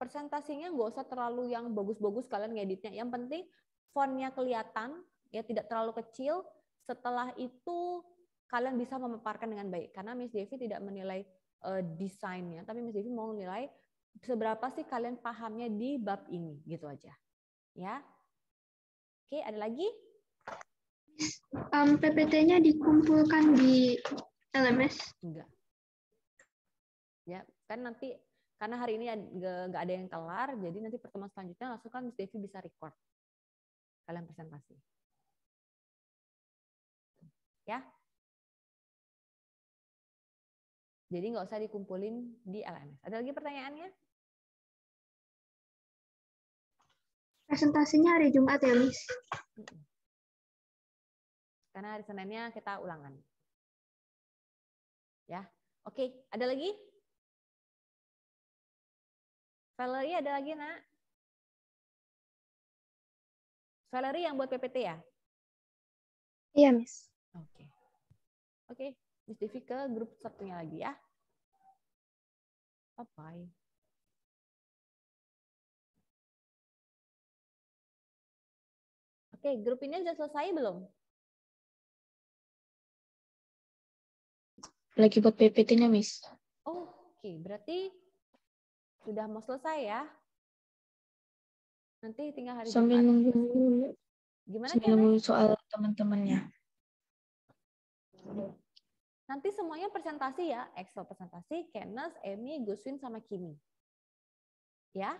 Presentasinya nggak usah terlalu yang bagus-bagus kalian ngeditnya. Yang penting fontnya kelihatan, ya tidak terlalu kecil. Setelah itu kalian bisa memaparkan dengan baik. Karena Miss Devi tidak menilai desainnya, tapi Miss Devi mau menilai seberapa sih kalian pahamnya di bab ini, gitu aja. Ya. Oke, ada lagi? PPT-nya dikumpulkan di LMS? Enggak. Ya, kan nanti karena hari ini nggak ada yang kelar, jadi nanti pertemuan selanjutnya langsung kan Miss Devi bisa record kalian presentasi. Ya. Jadi nggak usah dikumpulin di LMS. Ada lagi pertanyaannya? Presentasinya hari Jumat ya, Miss? Karena hari Seninnya kita ulangan. Ya, oke. Ada lagi? Valerie ada lagi, Nak? Valerie yang buat PPT ya? Iya, Miss. Oke. Oke, Miss Devi ke grup satunya lagi ya. Bye-bye. Oke, grup ini sudah selesai belum? Lagi buat PPT-nya, Miss. Oh, oke. Berarti sudah mau selesai ya? Nanti tinggal hari Sambil Jumat. nunggu, Gimana sambil nunggu soal teman-temannya. Nanti semuanya presentasi ya, Excel presentasi, Kenneth, Amy, Guswin, sama Kimi. Ya?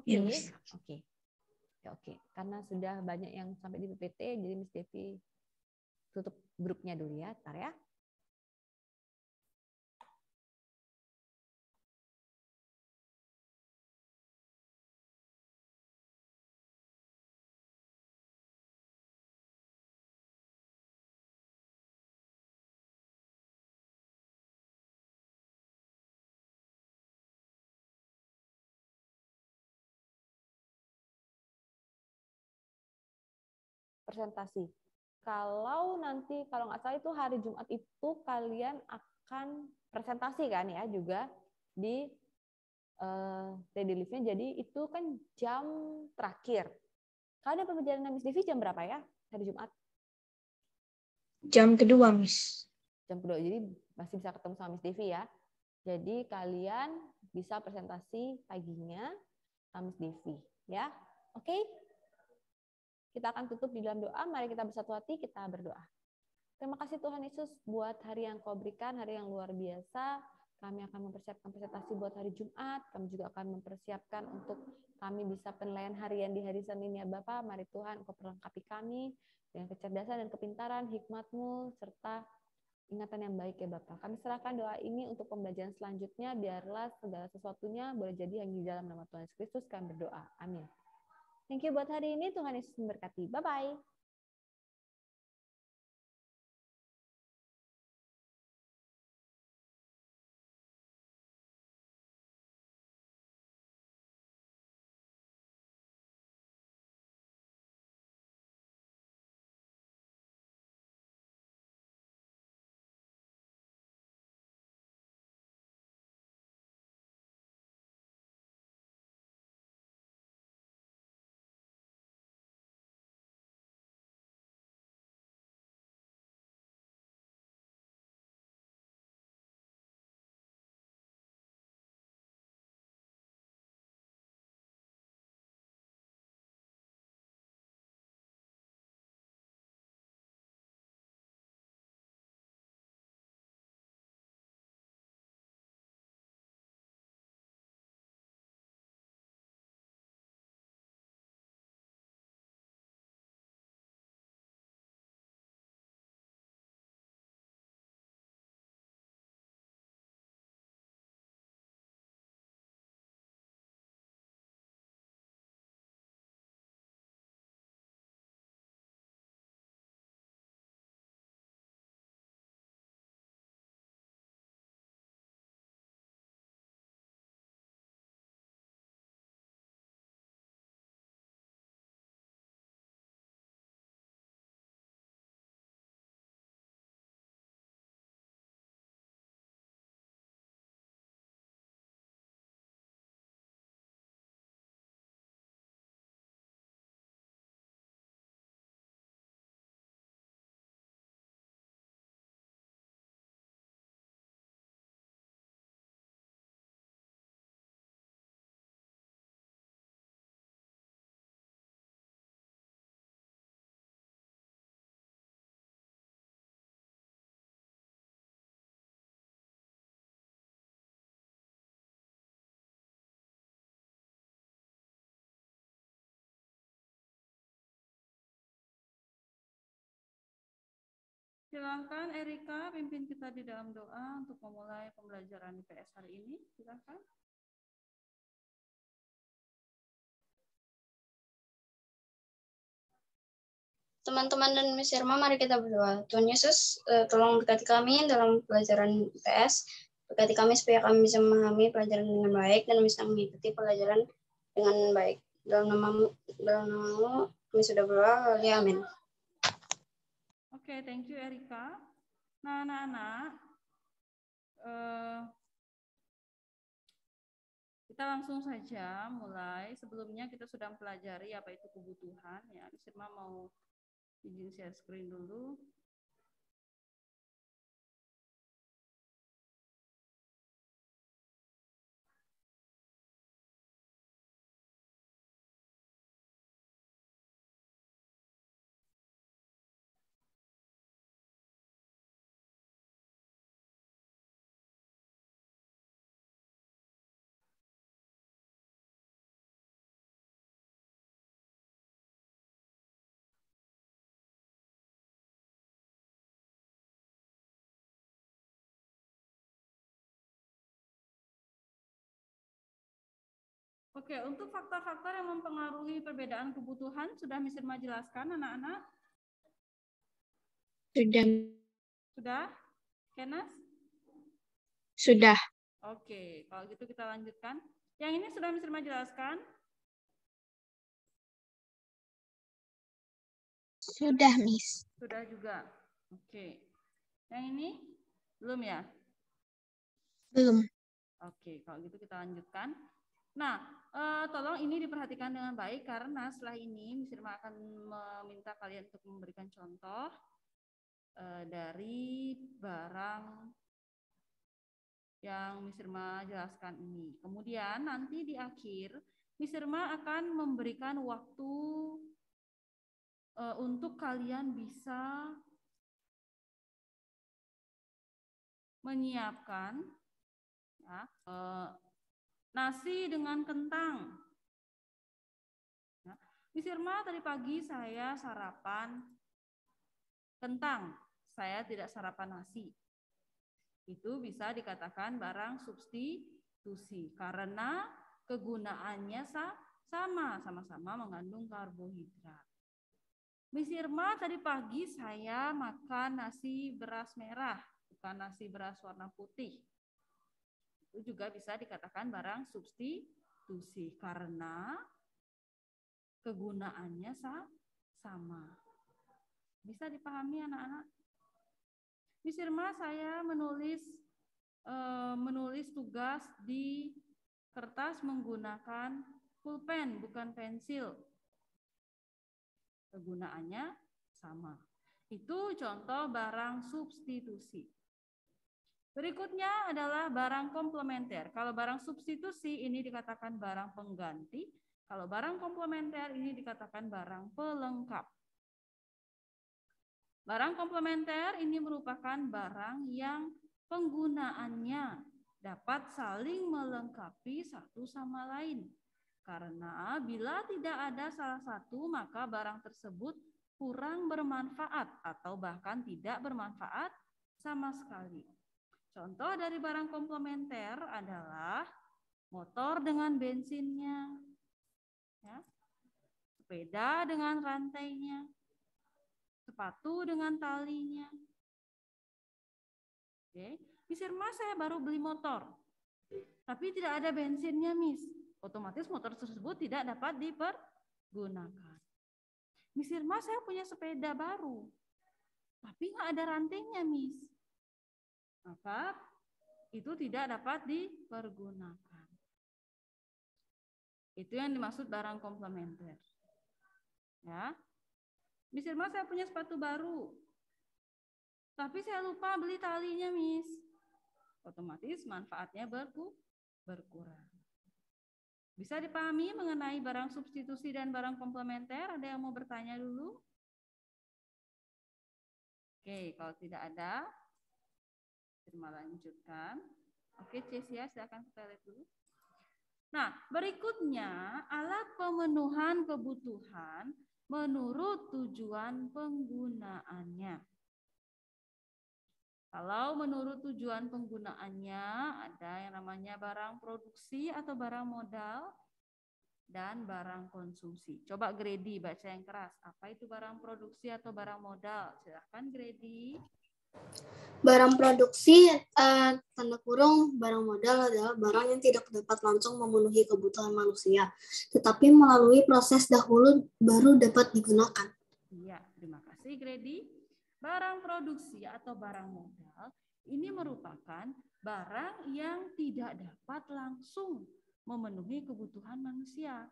Oke, Yes. oke. Ya, oke. Karena sudah banyak yang sampai di PPT, jadi Miss Devi tutup grupnya dulu ya, ntar ya. Presentasi. Kalau nanti, kalau nggak salah itu hari Jumat itu kalian akan presentasi kan ya juga di ready leave-nya. Jadi itu kan jam terakhir. Kalian pembelajaran Miss Devi jam berapa ya hari Jumat? Jam kedua, Miss. Jam kedua, jadi masih bisa ketemu sama Miss Devi ya. Jadi kalian bisa presentasi paginya sama Miss Devi ya. Oke? Kita akan tutup di dalam doa. Mari kita bersatu hati, kita berdoa. Terima kasih Tuhan Yesus buat hari yang Kau berikan, hari yang luar biasa. Kami akan mempersiapkan presentasi buat hari Jumat. Kami juga akan mempersiapkan untuk kami bisa penilaian harian di hari Senin ya Bapak. Mari Tuhan Engkau perlengkapi kami dengan kecerdasan dan kepintaran, hikmat-Mu, serta ingatan yang baik ya Bapak. Kami serahkan doa ini untuk pembelajaran selanjutnya. Biarlah segala sesuatunya boleh jadi hanya di dalam nama Tuhan Yesus Kristus kami berdoa. Amin. Thank you buat hari ini. Tuhan Yesus memberkati. Bye-bye. Silakan Erika pimpin kita di dalam doa untuk memulai pembelajaran IPS hari ini. Silakan. Teman-teman dan Miss Irma, mari kita berdoa. Tuhan Yesus, tolong berkati kami dalam pelajaran IPS. Berkati kami supaya kami bisa memahami pelajaran dengan baik dan bisa mengikuti pelajaran dengan baik. Dalam namamu kami sudah berdoa. Amin. Oke, thank you Erika. Nah, anak-anak, kita langsung saja mulai. Sebelumnya kita sudah mempelajari apa itu kebutuhan. Ya, Miss Irma mau izin share screen dulu. Oke, untuk faktor-faktor yang mempengaruhi perbedaan kebutuhan sudah Miss Irma jelaskan, anak-anak? Sudah. Sudah? Kenas? Sudah. Oke, kalau gitu kita lanjutkan. Yang ini sudah Miss Irma jelaskan? Sudah, Miss. Sudah juga. Oke. Yang ini? Belum ya? Belum. Oke, kalau gitu kita lanjutkan. Nah, tolong ini diperhatikan dengan baik karena setelah ini Miss Irma akan meminta kalian untuk memberikan contoh dari barang yang Miss Irma jelaskan ini. Kemudian nanti di akhir Miss Irma akan memberikan waktu untuk kalian bisa menyiapkan ya, nasi dengan kentang. Ya. Miss Irma tadi pagi saya sarapan kentang, saya tidak sarapan nasi. Itu bisa dikatakan barang substitusi karena kegunaannya sama-sama mengandung karbohidrat. Miss Irma tadi pagi saya makan nasi beras merah, bukan nasi beras warna putih. Itu juga bisa dikatakan barang substitusi karena kegunaannya sama. Bisa dipahami anak-anak? Miss Irma saya menulis tugas di kertas menggunakan pulpen bukan pensil. Kegunaannya sama. Itu contoh barang substitusi. Berikutnya adalah barang komplementer. Kalau barang substitusi ini dikatakan barang pengganti. Kalau barang komplementer ini dikatakan barang pelengkap. Barang komplementer ini merupakan barang yang penggunaannya dapat saling melengkapi satu sama lain. Karena bila tidak ada salah satu, maka barang tersebut kurang bermanfaat atau bahkan tidak bermanfaat sama sekali. Contoh dari barang komplementer adalah motor dengan bensinnya, ya, sepeda dengan rantainya, sepatu dengan talinya. Oke, Miss Irma saya baru beli motor, tapi tidak ada bensinnya, Miss. Otomatis motor tersebut tidak dapat dipergunakan. Miss Irma saya punya sepeda baru, tapi nggak ada rantainya, Miss. Maka itu tidak dapat dipergunakan. Itu yang dimaksud barang komplementer. Ya. Miss Irma saya punya sepatu baru, tapi saya lupa beli talinya, Miss. Otomatis manfaatnya berkurang. Bisa dipahami mengenai barang substitusi dan barang komplementer? Ada yang mau bertanya dulu? Oke, kalau tidak ada, Irma lanjutkan. Oke, Cesia, silakan kita lihat dulu. Nah, berikutnya alat pemenuhan kebutuhan menurut tujuan penggunaannya. Kalau menurut tujuan penggunaannya ada yang namanya barang produksi atau barang modal dan barang konsumsi. Coba Grady baca yang keras. Apa itu barang produksi atau barang modal? Silakan Grady. Barang produksi, tanda kurung, barang modal adalah barang yang tidak dapat langsung memenuhi kebutuhan manusia, tetapi melalui proses dahulu baru dapat digunakan. Iya, terima kasih Grady. Barang produksi atau barang modal ini merupakan barang yang tidak dapat langsung memenuhi kebutuhan manusia,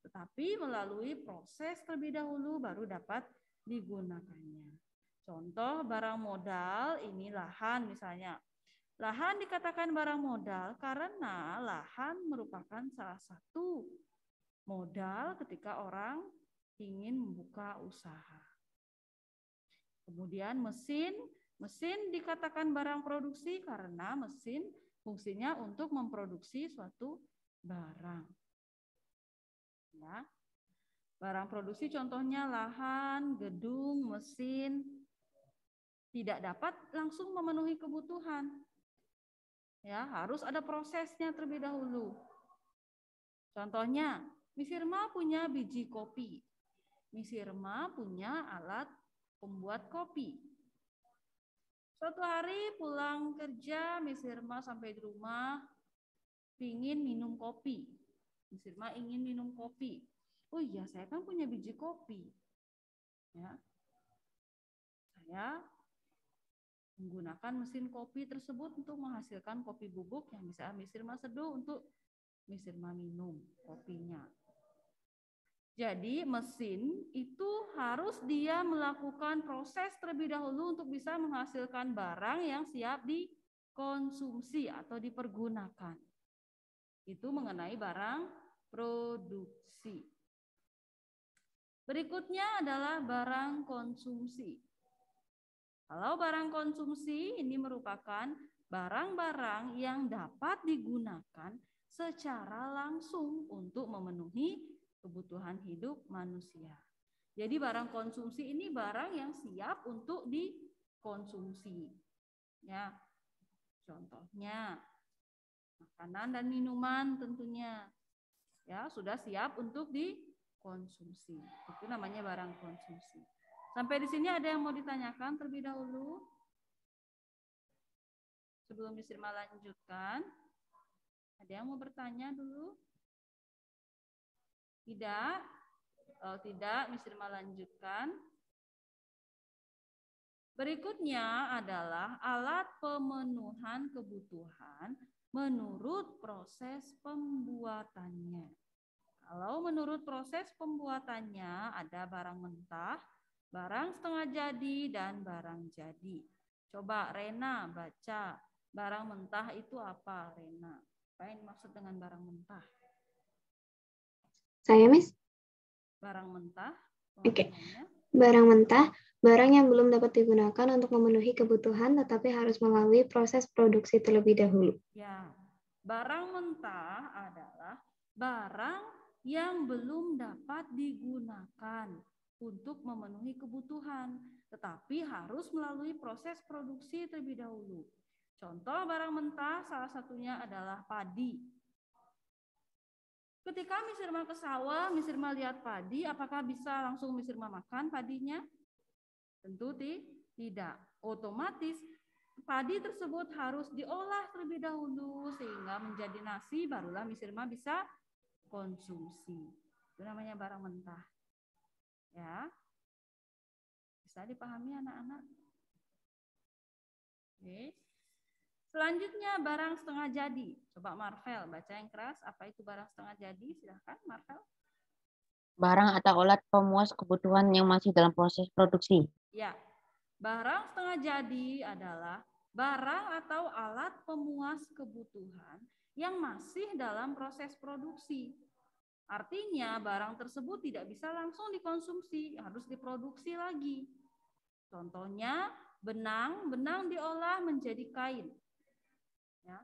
tetapi melalui proses terlebih dahulu baru dapat digunakannya. Contoh barang modal ini lahan misalnya. Lahan dikatakan barang modal karena lahan merupakan salah satu modal ketika orang ingin membuka usaha. Kemudian mesin dikatakan barang produksi karena mesin fungsinya untuk memproduksi suatu barang. Ya. Barang produksi contohnya lahan, gedung, mesin tidak dapat langsung memenuhi kebutuhan. Ya, harus ada prosesnya terlebih dahulu. Contohnya, Miss Irma punya biji kopi. Miss Irma punya alat pembuat kopi. Suatu hari pulang kerja, Miss Irma sampai di rumah ingin minum kopi. Miss Irma ingin minum kopi. Oh iya, saya kan punya biji kopi. Ya. Saya menggunakan mesin kopi tersebut untuk menghasilkan kopi bubuk yang bisa Miss Irma seduh untuk Miss Irma minum kopinya. Jadi mesin itu harus dia melakukan proses terlebih dahulu untuk bisa menghasilkan barang yang siap dikonsumsi atau dipergunakan. Itu mengenai barang produksi. Berikutnya adalah barang konsumsi. Kalau barang konsumsi ini merupakan barang-barang yang dapat digunakan secara langsung untuk memenuhi kebutuhan hidup manusia. Jadi barang konsumsi ini barang yang siap untuk dikonsumsi. Ya. Contohnya makanan dan minuman tentunya. Ya, sudah siap untuk dikonsumsi. Itu namanya barang konsumsi. Sampai di sini ada yang mau ditanyakan terlebih dahulu? Sebelum Miss Irma lanjutkan, ada yang mau bertanya dulu? Tidak? Kalau tidak, Miss Irma lanjutkan. Berikutnya adalah alat pemenuhan kebutuhan menurut proses pembuatannya. Kalau menurut proses pembuatannya ada barang mentah, barang setengah jadi, dan barang jadi. Coba Rena baca, barang mentah itu apa, Rena? Apa yang dimaksud dengan barang mentah? Saya, Miss. Barang mentah. Oke. Barang mentah, barang yang belum dapat digunakan untuk memenuhi kebutuhan tetapi harus melalui proses produksi terlebih dahulu. Ya, barang mentah adalah barang yang belum dapat digunakan untuk memenuhi kebutuhan, tetapi harus melalui proses produksi terlebih dahulu. Contoh barang mentah salah satunya adalah padi. Ketika Miss Irma ke sawah, Miss Irma lihat padi, apakah bisa langsung Miss Irma makan padinya? Tentu tidak. Otomatis padi tersebut harus diolah terlebih dahulu sehingga menjadi nasi, barulah Miss Irma bisa konsumsi. Itu namanya barang mentah. Ya. Bisa dipahami anak-anak? Oke. Selanjutnya barang setengah jadi. Coba Marvel baca yang keras. Apa itu barang setengah jadi? Silahkan Marvel. Barang atau alat pemuas kebutuhan yang masih dalam proses produksi. Ya, barang setengah jadi adalah barang atau alat pemuas kebutuhan yang masih dalam proses produksi. Artinya barang tersebut tidak bisa langsung dikonsumsi, harus diproduksi lagi. Contohnya benang diolah menjadi kain. Ya.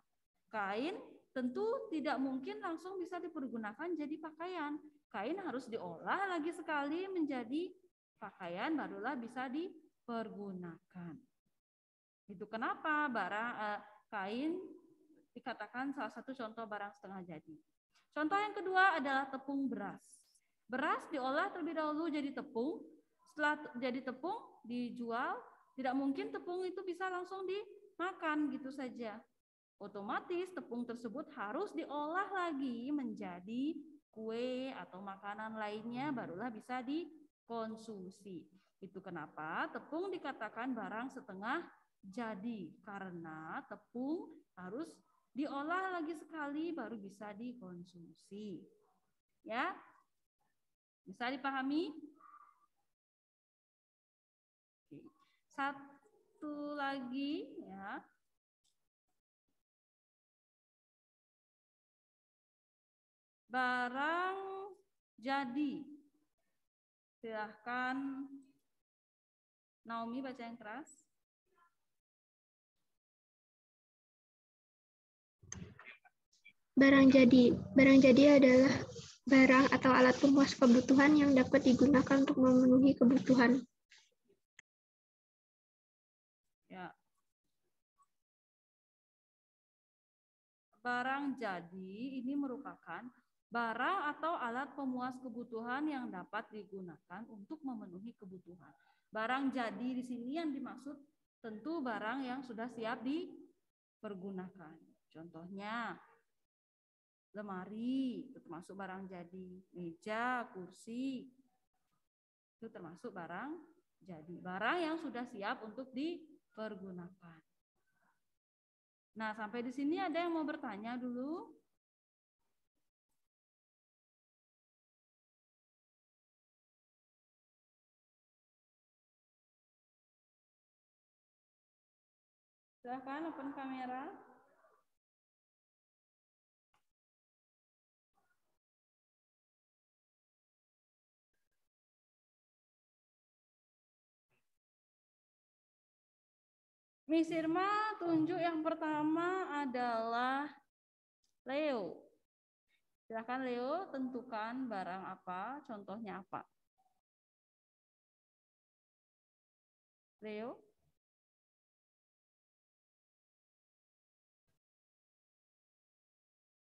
Kain tentu tidak mungkin langsung bisa dipergunakan jadi pakaian. Kain harus diolah lagi sekali menjadi pakaian, barulah bisa dipergunakan. Itu kenapa barang kain dikatakan salah satu contoh barang setengah jadi. Contoh yang kedua adalah tepung beras. Beras diolah terlebih dahulu jadi tepung. Setelah jadi tepung dijual, tidak mungkin tepung itu bisa langsung dimakan gitu saja. Otomatis tepung tersebut harus diolah lagi menjadi kue atau makanan lainnya, barulah bisa dikonsumsi. Itu kenapa tepung dikatakan barang setengah jadi, karena tepung harus diolah lagi sekali baru bisa dikonsumsi. Ya, bisa dipahami? Oke. Satu lagi ya. Barang jadi. Silahkan Naomi baca yang keras. Barang jadi adalah barang atau alat pemuas kebutuhan yang dapat digunakan untuk memenuhi kebutuhan. Ya. Barang jadi ini merupakan Barang atau alat pemuas kebutuhan yang dapat digunakan untuk memenuhi kebutuhan. Barang jadi di sini yang dimaksud tentu barang yang sudah siap dipergunakan. Contohnya lemari, itu termasuk barang jadi. Meja, kursi, itu termasuk barang jadi. Barang yang sudah siap untuk dipergunakan. Nah, sampai di sini ada yang mau bertanya dulu? Silahkan open kamera. Miss Irma, tunjuk yang pertama adalah Leo. Silahkan Leo, tentukan barang apa, contohnya apa. Leo.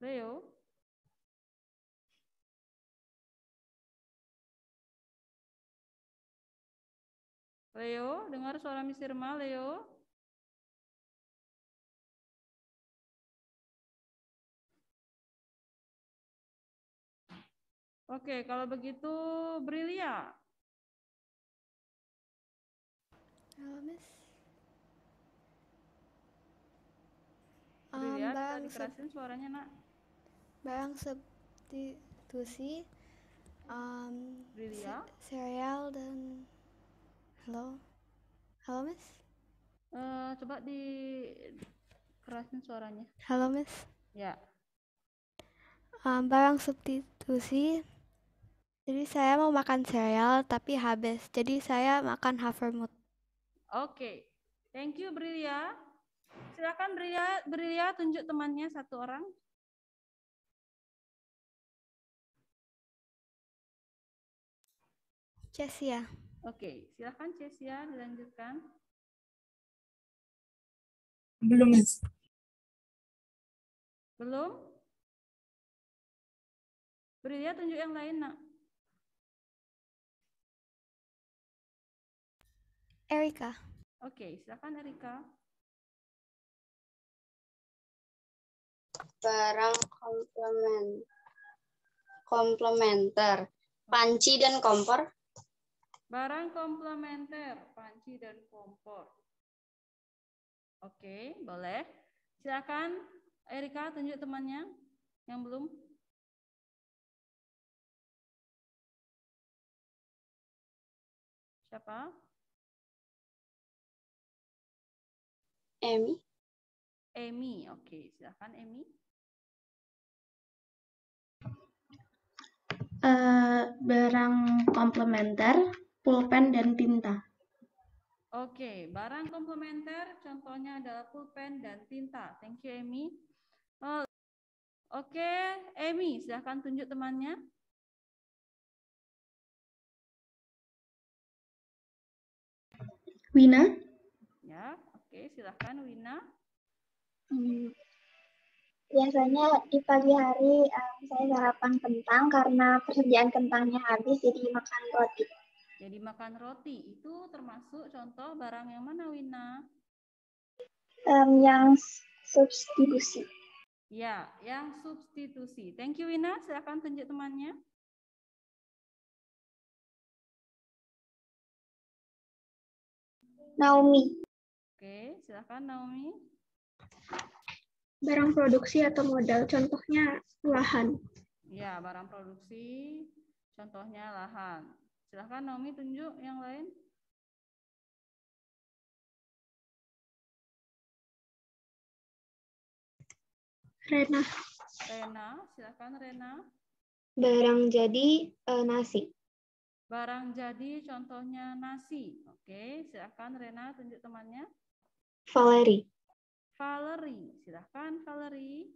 Leo. Leo, dengar suara Miss Irma, Leo. Oke, kalau begitu Brilia. Halo, Miss. Brilia, bisa dikerasin suaranya, Nak. Barang substitusi Brilia. Cereal dan halo, Miss. Coba dikerasin suaranya. Halo, Miss. Ya. Barang substitusi. Jadi saya mau makan cereal tapi habis. Jadi saya makan Havermut. Oke. Thank you Brilia. Silakan Brilia tunjuk temannya satu orang. Cesia. Oke, silakan Cesia dilanjutkan. Belum, Miss. Belum? Brilia tunjuk yang lain, Nak. Erika. Oke, silakan Erika. Barang komplementer, panci dan kompor. Barang komplementer, panci dan kompor. Oke, boleh. Silakan Erika tunjuk temannya yang belum. Siapa? Emi. Emi, oke. Silakan Emi. Barang komplementer, pulpen dan tinta. Oke, barang komplementer contohnya adalah pulpen dan tinta. Thank you, Emi. Oke, Emi, silahkan tunjuk temannya. Wina. Ya, oke, silahkan Wina. Biasanya di pagi hari saya sarapan kentang karena persediaan kentangnya habis, jadi makan roti. Jadi makan roti, itu termasuk contoh barang yang mana, Wina? Yang substitusi. Ya, yang substitusi. Thank you, Wina. Silakan tunjuk temannya. Naomi. Oke, silakan Naomi. Barang produksi atau modal, contohnya lahan. Ya, barang produksi, contohnya lahan. Silakan Naomi tunjuk yang lain. Rena. Rena, silakan Rena. Barang jadi nasi. Barang jadi contohnya nasi. Oke, silakan Rena tunjuk temannya. Valerie. Valerie, silakan Valerie.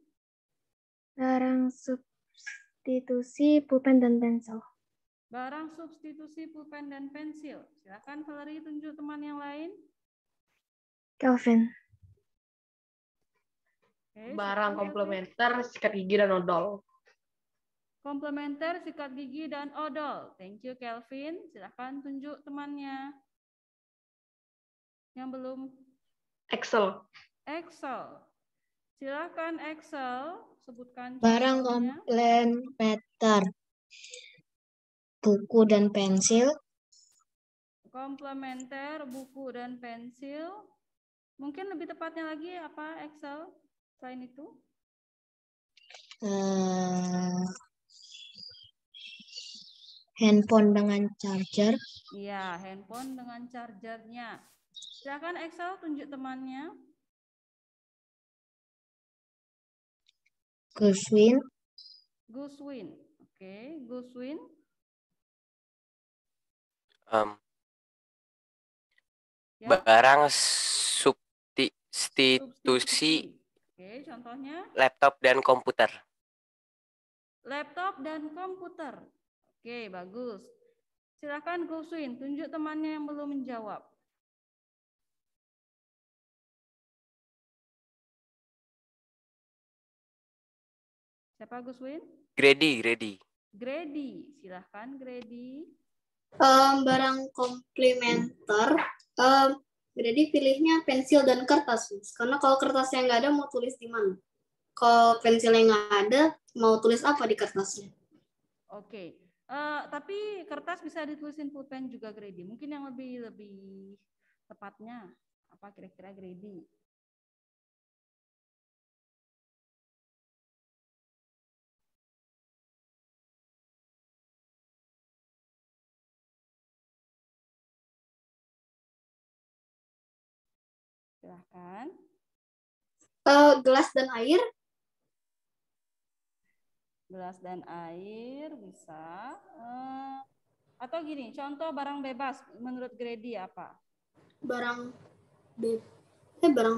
Barang substitusi pulpen dan pensil. Barang substitusi pulpen dan pensil. Silakan Valerie tunjuk teman yang lain. Kelvin. Barang komplementer, sikat gigi dan odol. Komplementer, sikat gigi, dan odol. Thank you, Kelvin. Silahkan tunjuk temannya. Yang belum? Excel. Excel. Silahkan Excel. Sebutkan Barang contohnya. komplementer. Buku dan pensil. Komplementer, buku, dan pensil. Mungkin lebih tepatnya lagi apa Excel selain itu? Handphone dengan charger. Iya, handphone dengan chargernya. Silakan Excel tunjuk temannya. Guswin. Guswin. Oke, Guswin. Ya. Barang substitusi. Oke, contohnya? Laptop dan komputer. Laptop dan komputer. Oke, bagus. Silakan Guswin, tunjuk temannya yang belum menjawab. Siapa Guswin? Grady. Grady, silahkan Grady. Barang komplementer, Grady pilihnya pensil dan kertas, Miss. Karena kalau kertasnya nggak ada, mau tulis di mana? Kalau pensilnya nggak ada, mau tulis apa di kertasnya? Oke, tapi kertas bisa ditulisin pulpen juga Grady. Mungkin yang lebih tepatnya apa kira-kira Grady? Silahkan. Gelas dan air. Gelas dan air bisa. Atau gini, contoh barang bebas menurut Grady apa? Barang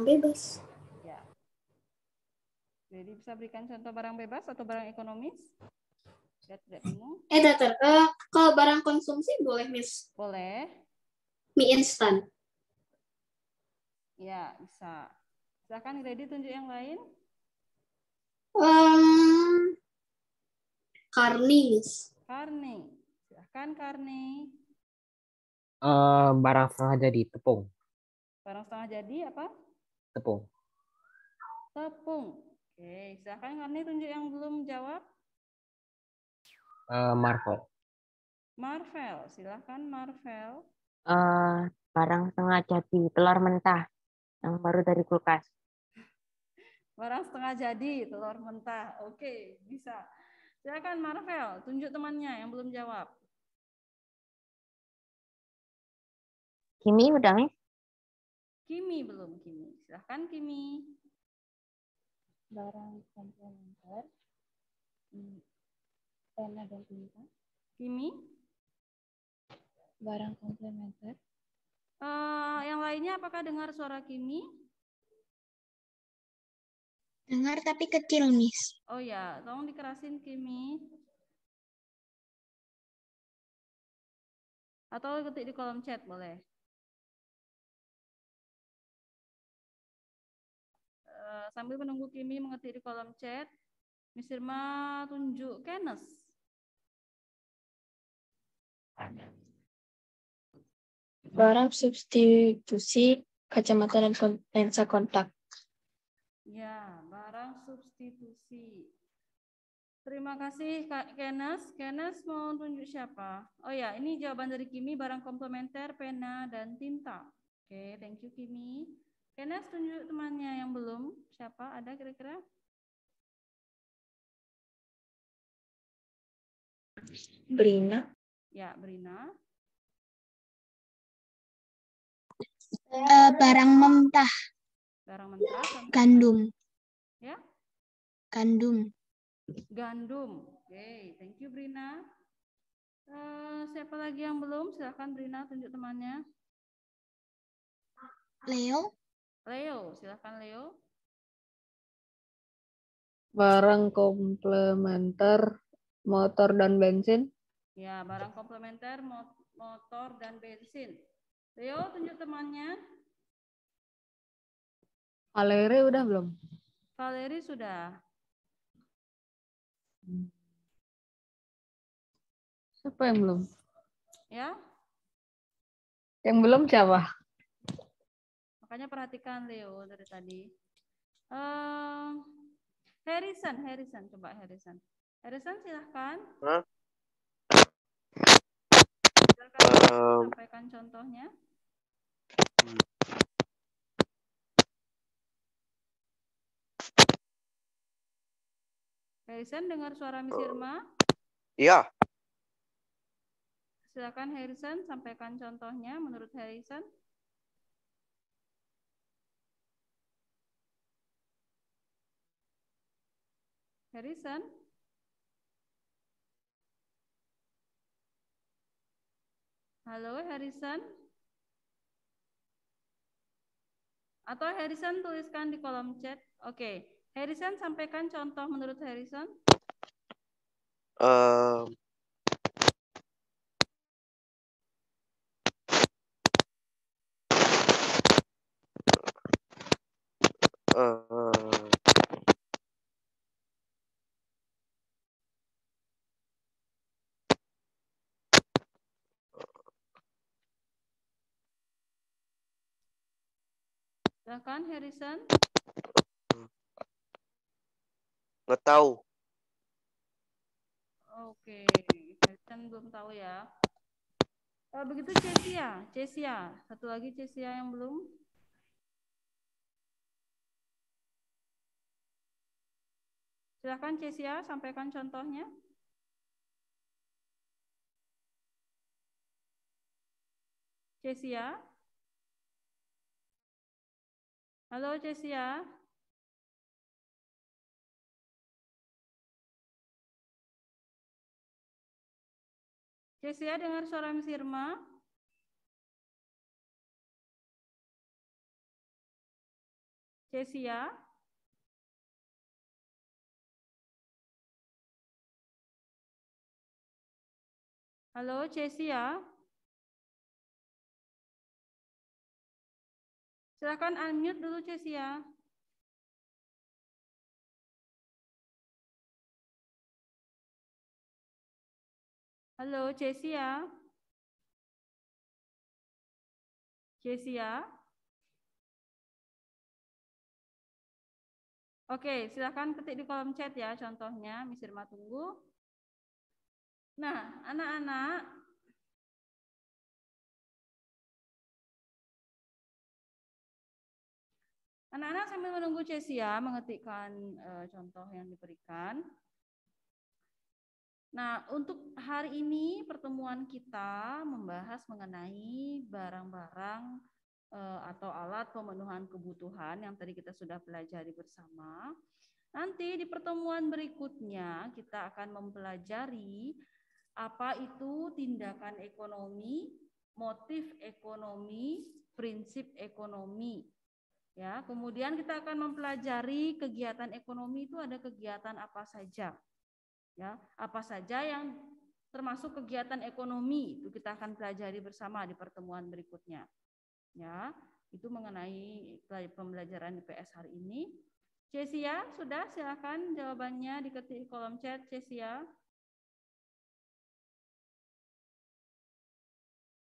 bebas. Ya. Grady bisa berikan contoh barang bebas atau barang ekonomis? Saya tidak bingung. Kalau barang konsumsi boleh, Miss? Boleh. Mie instan. Ya, bisa. Silakan Grady tunjuk yang lain. Karni, Miss. Karni. Silakan Karni. Barang setengah jadi, tepung. Barang setengah jadi apa? Tepung. Tepung. Oke, silakan Karni tunjuk yang belum jawab. Marvel. Marvel, silakan Marvel. Barang setengah jadi, telur mentah yang baru dari kulkas. Barang setengah jadi, telur mentah. Oke, bisa. Silakan Marvel, tunjuk temannya yang belum jawab. Kimi udah, Miss? Kimi belum, Kimi. Silakan Kimi. Barang komplementer. Pena dan tinta. Kimi. Barang komplementer. Yang lainnya apakah dengar suara Kimi? Dengar tapi kecil, Miss. Oh ya, tolong dikerasin Kimi. Atau ketik di kolom chat boleh. Sambil menunggu Kimi mengetik di kolom chat, Miss Irma tunjuk Kenneth. Barang substitusi kacamata dan lensa kontak. Ya, barang substitusi. Terima kasih Kak Kenneth. Kenneth mau tunjuk siapa? Oh ya, ini jawaban dari Kimi, barang komplementer, pena, dan tinta. Oke, thank you Kimi. Kenneth tunjuk temannya yang belum. Siapa? Ada kira-kira? Brina. Ya, Brina. Barang mentah. Barang mentah. Gandum. Ya? Gandum. Gandum. Oke, thank you Brina. Siapa lagi yang belum? Silakan Brina tunjuk temannya. Leo. Leo, silakan Leo. Barang komplementer, motor dan bensin. Ya, barang komplementer, motor dan bensin. Leo, tunjuk temannya. Valeri udah belum? Valeri sudah. Siapa yang belum? Ya, Yang belum siapa? makanya perhatikan Leo dari tadi. Harrison, coba Harrison. Harrison silahkan. Hah? Silahkan sampaikan contohnya. Harrison, dengar suara Miss Irma? Iya. Silakan Harrison, sampaikan contohnya menurut Harrison. Harrison? Halo Harrison? Atau Harrison tuliskan di kolom chat. Oke, Harrison sampaikan contoh menurut Harrison. Silakan Harrison. Nggak tahu. Oke, Harrison belum tahu ya. Begitu Cesia. Satu lagi Cesia yang belum. Silakan Cesia, sampaikan contohnya. Cesia. Halo Cesia. Cesia, dengar suara Miss Irma? Cesia. Halo Cesia. Silakan unmute dulu Cesia. Halo Cesia. Cesia. Oke, silakan ketik di kolom chat ya contohnya. Miss Irma tunggu. Nah, anak-anak, sambil menunggu Cesia mengetikkan contoh yang diberikan. Nah, untuk hari ini pertemuan kita membahas mengenai barang-barang atau alat pemenuhan kebutuhan yang tadi kita sudah pelajari bersama. Nanti di pertemuan berikutnya kita akan mempelajari apa itu tindakan ekonomi, motif ekonomi, prinsip ekonomi. Ya, kemudian kita akan mempelajari kegiatan ekonomi itu ada kegiatan apa saja. Ya, apa saja yang termasuk kegiatan ekonomi itu kita akan pelajari bersama di pertemuan berikutnya. Ya, itu mengenai pembelajaran IPS hari ini. Cesia, sudah silakan jawabannya diketik di kolom chat Cesia.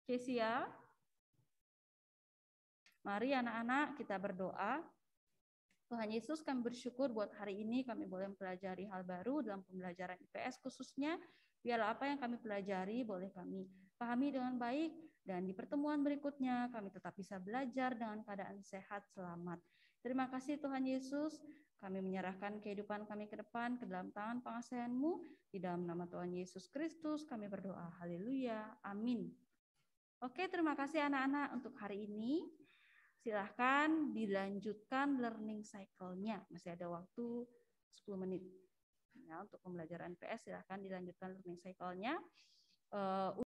Cesia. Mari anak-anak kita berdoa. Tuhan Yesus, kami bersyukur buat hari ini kami boleh mempelajari hal baru dalam pembelajaran IPS khususnya. Biarlah apa yang kami pelajari boleh kami pahami dengan baik dan di pertemuan berikutnya kami tetap bisa belajar dengan keadaan sehat selamat. Terima kasih Tuhan Yesus. Kami menyerahkan kehidupan kami ke depan ke dalam tangan pengasihan-Mu. Di dalam nama Tuhan Yesus Kristus kami berdoa. Haleluya. Amin. Oke, terima kasih anak-anak untuk hari ini. Silahkan dilanjutkan learning cycle-nya. Masih ada waktu 10 menit. Ya, untuk pembelajaran PS silahkan dilanjutkan learning cycle-nya.